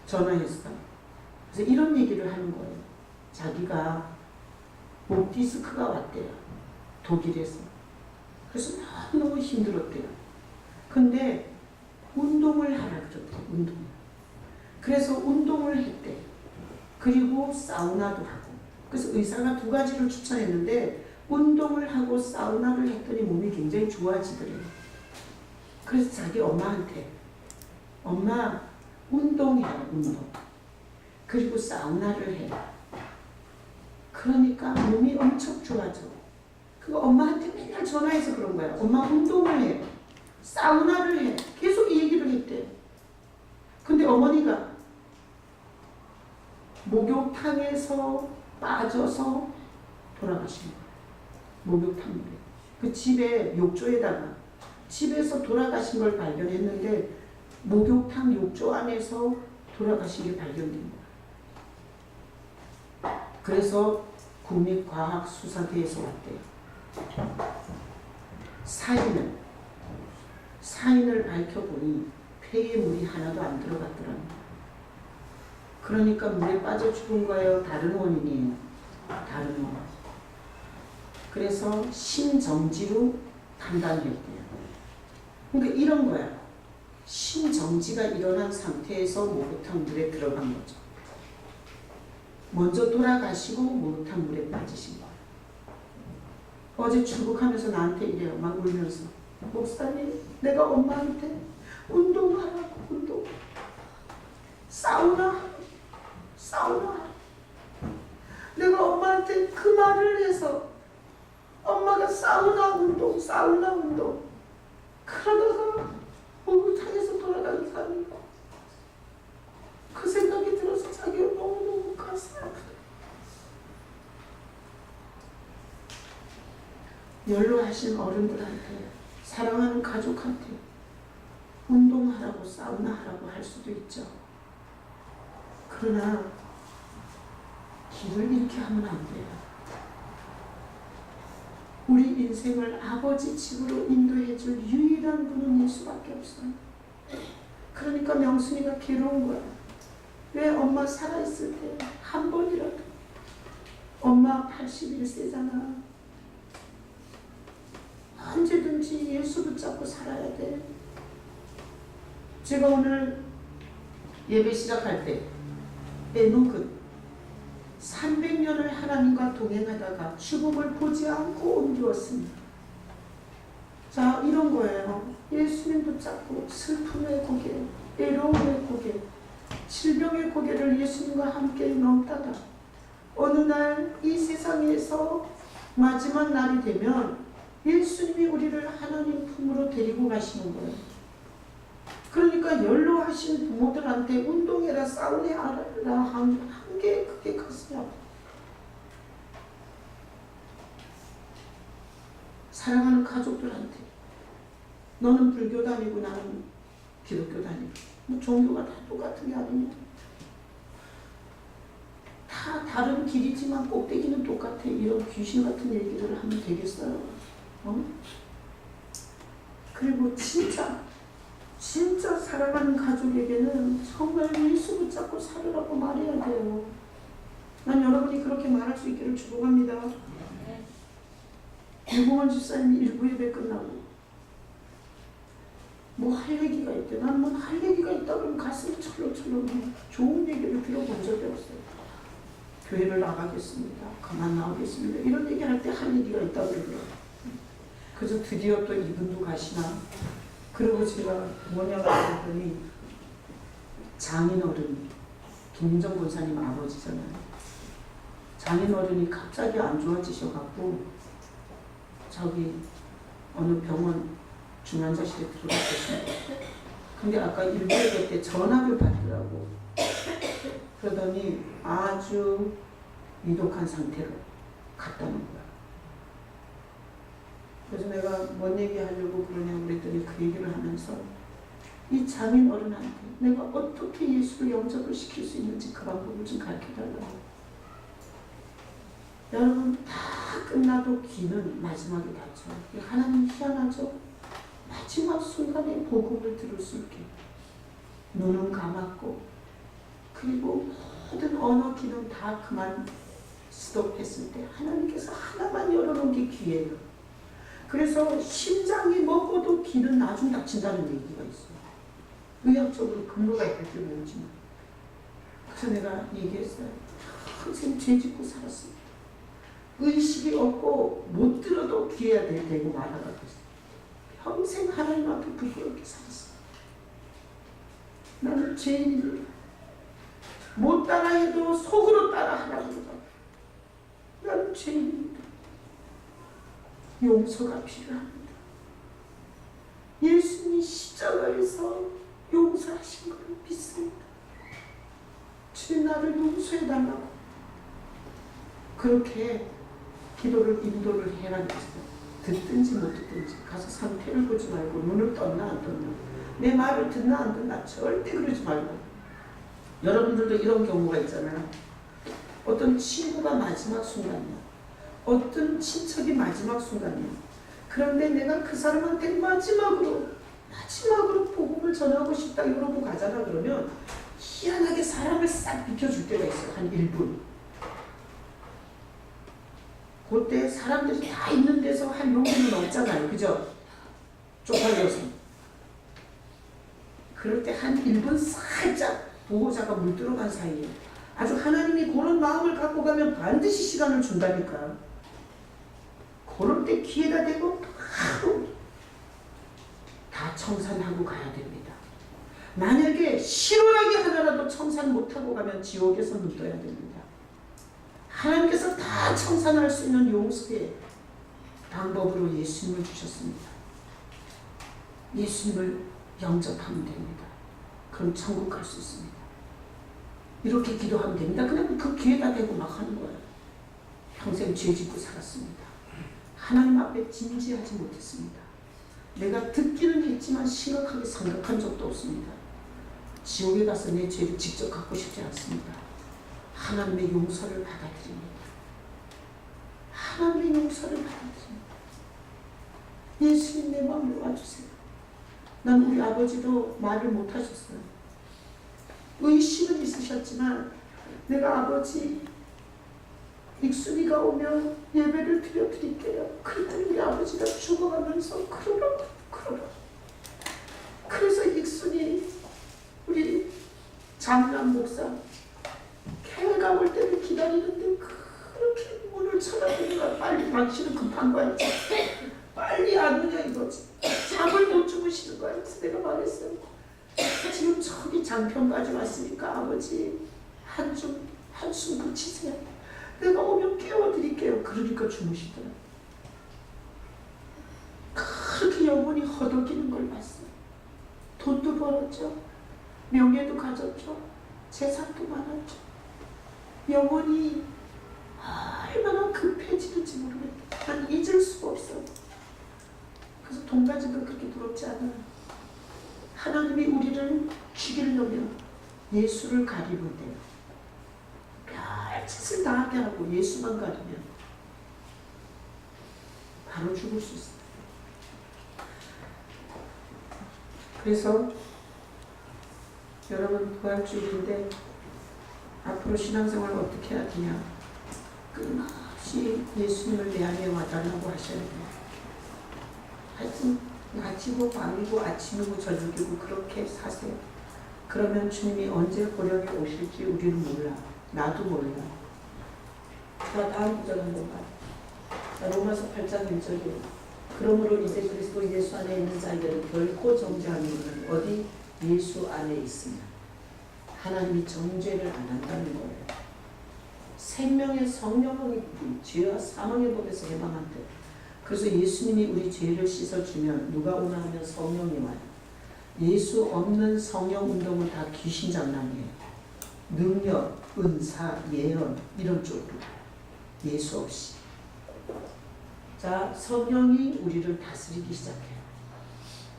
Speaker 1: 전화했어요. 그래서 이런 얘기를 하는 거예요. 자기가 목 디스크가 왔대요. 독일에서. 그래서 너무 힘들었대요. 근데 운동을 하라 그랬대요. 운동. 그래서 운동을 했대. 그리고 사우나도 하고. 그래서 의사가 2가지를 추천했는데 운동을 하고 사우나를 했더니 몸이 굉장히 좋아지더래요. 그래서 자기 엄마한테 엄마 운동해라. 운동. 그리고 사우나를 해. 그러니까 몸이 엄청 좋아져. 그거 엄마한테 맨날 전화해서 그런 거야. 엄마 운동을 해. 사우나를 해. 계속 이 얘기를 했대. 근데 어머니가 목욕탕에서 빠져서 돌아가신 거야. 목욕탕물에. 그 집에 욕조에다가 집에서 돌아가신 걸 발견했는데 목욕탕 욕조 안에서 돌아가신 게 발견된 거야. 그래서 국립과학수사대에서 왔대요. 사인을 밝혀보니 폐에 물이 하나도 안 들어갔더랍니다. 그러니까 물에 빠져 죽은 거예요? 다른 원인이에요? 다른 원인. 그래서 심정지로 판단할게요. 그러니까 이런 거야. 심정지가 일어난 상태에서 목욕탕 물에 들어간 거죠. 먼저 돌아가시고 목욕탕 물에 빠지신 거예요. 어제 출국하면서 나한테 이래요. 막 울면서. 목사님, 내가 엄마한테 운동하라고, 운동. 사우나. 내가 엄마한테 그 말을 해서 엄마가 사우나 운동. 그러다가 목욕탕에서 돌아가는 사람이 그 생각이 들어서 자기가 너무너무 가슴이 아프다. 연로하신 어른들한테, 사랑하는 가족한테 운동하라고, 사우나하라고 할 수도 있죠. 그러나 길을 이렇게 하면 안 돼요. 우리 인생을 아버지 집으로 인도해줄 유일한 분은 예수밖에 없어요. 그러니까 명순이가 괴로운 거야. 왜 엄마 살아있을 때 한 번이라도, 엄마 81세잖아. 언제든지 예수 붙잡고 살아야 돼. 제가 오늘 예배 시작할 때 에녹은 300년을 하나님과 동행하다가 죽음을 보지 않고 옮겨왔습니다. 자, 이런 거예요. 예수님 붙잡고 슬픔의 고개, 애로움의 고개, 질병의 고개를 예수님과 함께 넘다가 어느 날 이 세상에서 마지막 날이 되면 예수님이 우리를 하나님 품으로 데리고 가시는 거예요. 그러니까 연로하신 부모들한테 운동해라, 사우나해라 한 게 그게 컸어요. 사랑하는 가족들한테 너는 불교 다니고 나는 기독교 다니고 뭐 종교가 다 똑같은 게 아니냐. 다 다른 길이지만 꼭대기는 똑같아. 이런 귀신 같은 얘기를 하면 되겠어요? 그리고 진짜 사랑하는 가족에게는 정말 예수 붙잡고 살으라고 말해야 돼요. 난 여러분이 그렇게 말할 수 있기를 축복합니다. 유봉원 집사님이 일부 예배 끝나고 뭐 할 얘기가 있대. 난 뭐 할 얘기가 있다 그러면 가슴이 철렁철렁해. 좋은 얘기를 들어본 적이 없어요. 교회를 나가겠습니다. 그만 나오겠습니다. 이런 얘기할 때 할 얘기가 있다 그러더라고요. 그래서 드디어 또 이분도 가시나. 그리고 제가 뭐냐고 했더니 장인어른, 김인정 권사님 아버지잖아요. 장인어른이 갑자기 안 좋아지셔갖고 저기 어느 병원 중환자실에 들어갔거든요. 근데 아까 일부예배 때 전화를 받더라고. 그러더니 아주 위독한 상태로 갔다는 거야. 그래서 내가 뭔 얘기 하려고 그러냐고 그랬더니 그 얘기를 하면서 이 장인 어른한테 내가 어떻게 예수를 영접을 시킬 수 있는지 그 방법을 좀 가르쳐달라고. 여러분, 다 끝나도 귀는 마지막에 닫죠. 하나님 희한하죠? 마지막 순간에 복음을 들을 수 있게 눈은 감았고, 그리고 모든 언어 기능 다 그만 스톱했을 때 하나님께서 하나만 열어놓은 게 귀예요. 그래서 심장이 먹어도 귀는 나중 닫힌다는 얘기가 있어요. 의학적으로 근거가 있을지 모르지만. 그래서 내가 얘기했어요. 평생 죄 짓고 살았습니다. 의식이 없고 못 들어도 귀해야 되고 말하라고 했어요. 평생 하나님 앞에 부끄럽게 살았어요. 나는 죄인입니다. 못 따라해도 속으로 따라하라고 그러더라고요. 나는 죄인입니다. 용서가 필요합니다. 예수님이 십자가에서 용서하신 것을 믿습니다. 주님 나를 용서해달라고 그렇게 기도를 인도를 해라 그랬어요. 듣든지 못 듣든지 가서 상태를 보지 말고 눈을 떴나 안 떴나, 내 말을 듣나 안 듣나 절대 그러지 말고. 여러분들도 이런 경우가 있잖아요. 어떤 친구가 마지막 순간이야. 어떤 친척이 마지막 순간이야. 그런데 내가 그 사람한테 마지막으로 복음을 전하고 싶다 이러고 가잖아. 그러면 희한하게 사람을 싹 비켜줄 때가 있어요. 한 1분. 그때 사람들이 다 있는 데서 할 용기는 없잖아요. 그죠? 쪽팔려서. 그럴 때 한 1분 살짝 보호자가 물들어간 사이에 아주 하나님이 그런 마음을 갖고 가면 반드시 시간을 준다니까요. 그럴 때 기회가 되고 바로 다 청산하고 가야 됩니다. 만약에 실오라기 하나라도 청산 못하고 가면 지옥에서 눈 떠야 됩니다. 하나님께서 다 청산할 수 있는 용서의 방법으로 예수님을 주셨습니다. 예수님을 영접하면 됩니다. 그럼 천국 갈 수 있습니다. 이렇게 기도하면 됩니다. 그냥 그 기회다 대고 막 하는 거예요. 평생 죄 짓고 살았습니다. 하나님 앞에 진지하지 못했습니다. 내가 듣기는 했지만 심각하게 생각한 적도 없습니다. 지옥에 가서 내 죄를 직접 갖고 싶지 않습니다. 하나님의 용서를 받아들입니다. 하나님의 용서를 받아들입니다. 예수님 내 마음에 와주세요. 난 우리 아버지도 말을 못하셨어요. 의식은 있으셨지만 내가 아버지 익순이가 오면 예배를 드려드릴게요. 그랬더니 우리 아버지가 죽어가면서 그러라고. 그래서 익순이 우리 장남 목사 개가 올 때를 기다리는데 그렇게 문을 쳐다보니까 빨리 당신은 급한 거 알지? 빨리 안 오냐 이거지. 잠을 못 주무시는 거야. 그래서 내가 말했어요. 지금 저기 장평까지 왔으니까 아버지 한숨 붙이세요. 내가 오면 깨워드릴게요. 그러니까 주무시더라. 그렇게 영혼이 허덕이는 걸 봤어요. 돈도 벌었죠. 명예도 가졌죠. 재산도 많았죠. 영혼이 얼마나 급해지는지 모르겠다. 난 잊을 수가 없어. 그래서 돈 가진 건 그렇게 부럽지 않아요. 하나님이 우리를 죽이려면 예수를 가리면 돼요. 별짓을 다 하게 하고 예수만 가리면 바로 죽을 수 있어요. 그래서 여러분 부활주일인데 앞으로 신앙생활을 어떻게 해야 되냐. 끊임없이 예수님을 내 안에 와달라고 하셔야 돼요. 하여튼 낮이고 밤이고 아침이고 저녁이고 그렇게 사세요. 그러면 주님이 언제 호령에 오실지 우리는 몰라. 나도 몰라. 자, 다음 구절 한번 봐. 로마서 8장 1절이에요. 그러므로 이제 그리스도 예수 안에 있는 자들은 결코 정죄함이 없는 어디 예수 안에 있으면 하나님이 정죄를 안 한다는 거예요. 생명의 성령이 죄와 사망의 법에서 해방한대. 그래서 예수님이 우리 죄를 씻어주면 누가 오나 하면 성령이 와요. 예수 없는 성령 운동은 다 귀신 장난이에요. 능력, 은사, 예언 이런 쪽으로 예수 없이. 자, 성령이 우리를 다스리기 시작해요.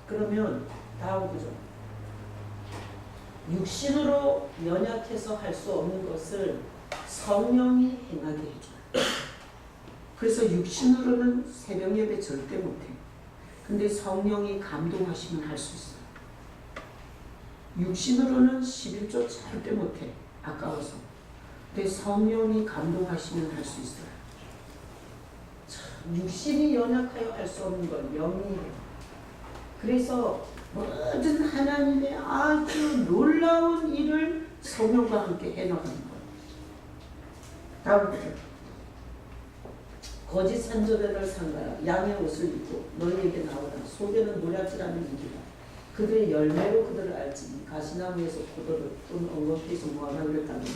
Speaker 1: 그러면 다음 구절. 육신으로 연약해서 할 수 없는 것을 성령이 행하게 해줘요. 그래서 육신으로는 새벽 예배 절대 못해. 근데 성령이 감동하시면 할 수 있어요. 육신으로는 11조 절대 못해. 아까워서. 근데 성령이 감동하시면 할 수 있어요. 참, 육신이 연약하여 할 수 없는 건 영이 해요. 그래서 모든 하나님의 아주 놀라운 일을 성령과 함께 해나가는 거예요. 다음 구절. 거짓 산조대를 상가라. 양의 옷을 입고 너희에게 나오라. 속에는 노략질하는 이기라. 그들의 열매로 그들을 알지니 가시나무에서 포도를 또는 엉겅퀴에서 무화과를 따르니.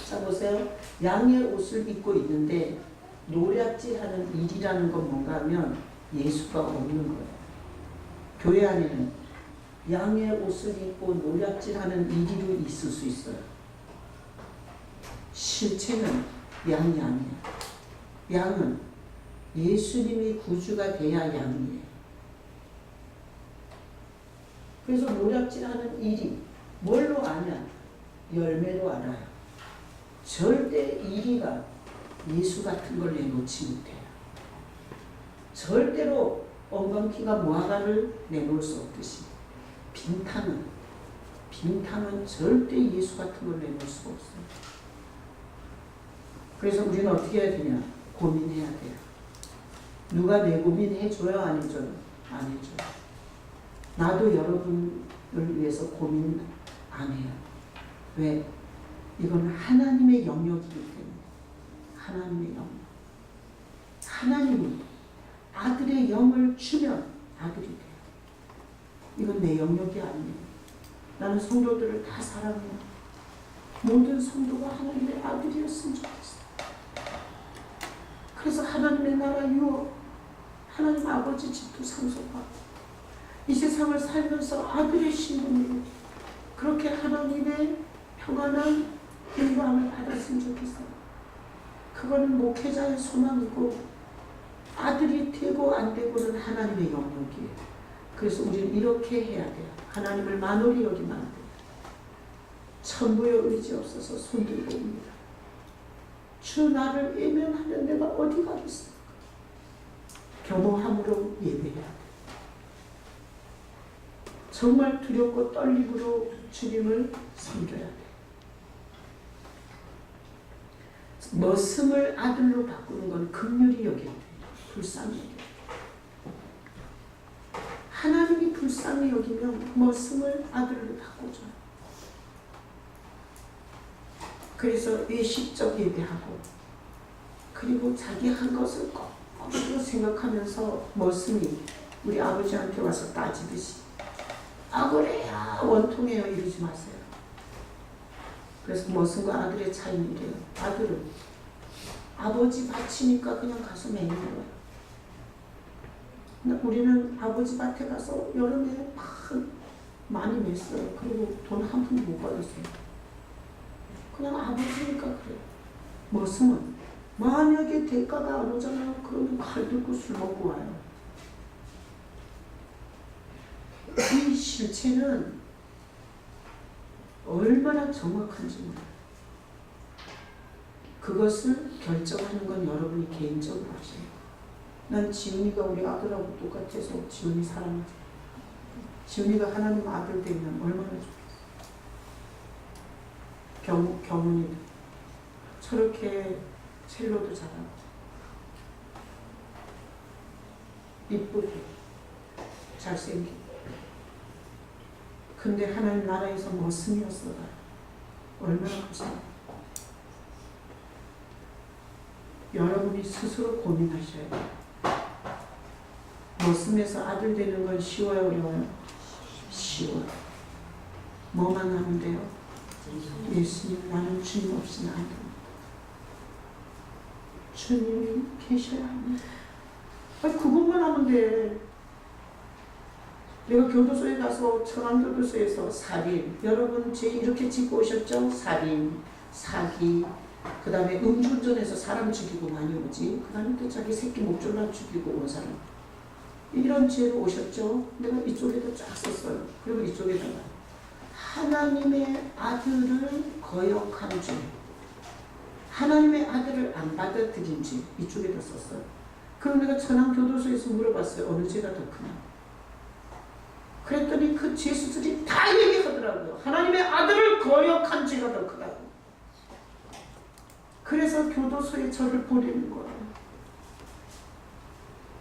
Speaker 1: 자 보세요. 양의 옷을 입고 있는데 노략질하는 일이라는 건 뭔가 하면 예수가 없는 거예요. 교회 안에는 양의 옷을 입고 노략질하는 이리로 있을 수 있어요. 실체는 양이 아니에요. 양은 예수님이 구주가 돼야 양이에요. 그래서 노략질하는 일이 뭘로 아냐? 열매로 알아요. 절대 이리가 예수 같은 걸 내놓지 못해요. 절대로 엉겅퀴가 무화과를 내놓을 수 없듯이 빈탕은 빈탕은 절대 예수 같은 걸 내놓을 수가 없어요. 그래서 우리는 어떻게 해야 되냐? 고민해야 돼요. 누가 내 고민 해줘요? 안 해줘요? 안 해줘요. 나도 여러분을 위해서 고민 안 해요. 왜? 이건 하나님의 영역이기 때문에. 하나님의 영역. 하나님이 아들의 영을 주면 아들이 돼요. 이건 내 영역이 아니에요. 나는 성도들을 다 사랑해요. 모든 성도가 하나님의 아들이었으면 좋겠어요. 그래서 하나님의 나라 유업, 하나님 아버지 집도 상속받고 이 세상을 살면서 아들의 신분으로 그렇게 하나님의 평안한 영광을 받았으면 좋겠어요. 그거는 목회자의 소망이고 아들이 되고 안 되고는 하나님의 영역이에요. 그래서 우리는 이렇게 해야 돼요. 하나님을 만홀히 여기면 안 돼요. 천부의 의지 없어서 손들고 옵니다. 주 나를 외면하면 내가 어디 가겠습니까? 겸허함으로 예배해야 돼요. 정말 두렵고 떨림으로 주님을 섬겨야 돼요. 머슴을 아들로 바꾸는 건 긍휼히 여겨야 돼요. 불쌍히 여겨야 돼요. 하나님이 불쌍히 여기면 머슴을 아들로 바꾸죠. 그래서 외식적 예배하고 그리고 자기 한 것을 거꾸로 생각하면서 머슴이 우리 아버지한테 와서 따지듯이 그래야 원통해요 이러지 마세요. 그래서 머슴과 아들의 차이는 이래요. 아들은 아버지 밭이니까 그냥 가서 매는 거예요. 우리는 아버지 밭에 가서 여름에 많이 맸어요. 그리고 돈 한 푼도 못 받았어요. 그냥 아버지니까 그래요. 머슴은 만약에 대가가 안 오잖아요. 그러면 칼 들고 술 먹고 와요. 이 실체는 얼마나 정확한지 몰라요. 그것을 결정하는 건 여러분이 개인적으로 하셔요. 난 지훈이가 우리 아들하고 똑같아서 지훈이 사랑하지. 지훈이가 하나님 아들 되면 얼마나 좋겠어. 경훈이도 저렇게 첼로도 잘하고 이쁘고 잘생기고 근데 하나님 나라에서 머슴이었어. 얼마나 감사해요. 여러분이 스스로 고민하셔야 돼요. 머슴에서 아들 되는 건 쉬워요, 어려워요? 쉬워요. 뭐만 하면 돼요? 예수님, 나는 주님 없이는 안 됩니다. 주님이 계셔야 합니다. 그것만 하면 돼. 내가 교도소에 가서 청암교도소에서 살인, 여러분 죄 이렇게 짓고 오셨죠? 살인, 사기, 그 다음에 음주운전해서 사람 죽이고 많이 오지. 그 다음에 또 자기 새끼 목졸라 죽이고 온 사람. 이런 죄로 오셨죠? 내가 이쪽에다 쫙 썼어요. 그리고 이쪽에다가 하나님의 아들을 거역한 죄, 하나님의 아들을 안 받아들인 죄, 이쪽에다 썼어요. 그럼 내가 천안교도소에서 물어봤어요. 어느 죄가 더 크냐? 그랬더니 그 죄수들이 다 얘기하더라고요. 하나님의 아들을 거역한 죄가 더 크다고. 그래서 교도소에 저를 보내는 거예요.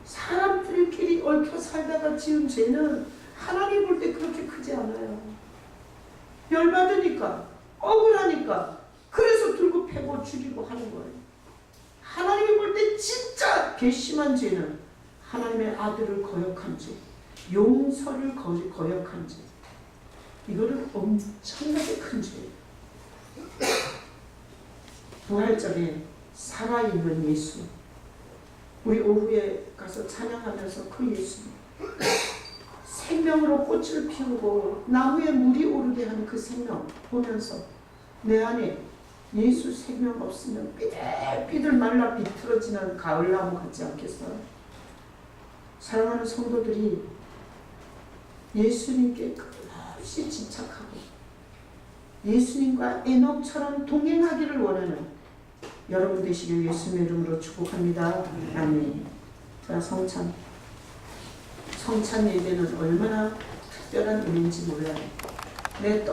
Speaker 1: 사람들끼리 얽혀 살다가 지은 죄는 하나님 볼 때 그렇게 크지 않아요. 열받으니까, 억울하니까, 그래서 들고 패고 죽이고 하는 거예요. 하나님이 볼 때 진짜 괘씸한 죄는 하나님의 아들을 거역한 죄, 용서를 거역한 죄. 이거는 엄청나게 큰 죄예요. 부활절에 살아있는 예수. 우리 오후에 가서 찬양하면서 그 예수 생명으로 꽃을 피우고 나무에 물이 오르게 하는 그 생명 보면서 내 안에 예수 생명 없으면 삐들삐들 말라 비틀어지는 가을나무 같지 않겠어요? 사랑하는 성도들이 예수님께 끝없이 집착하고 예수님과 에녹처럼 동행하기를 원하는 여러분 되시길 예수님의 이름으로 축복합니다. 아멘. 자, 성찬 예배는 얼마나 특별한 의미인지 몰라요.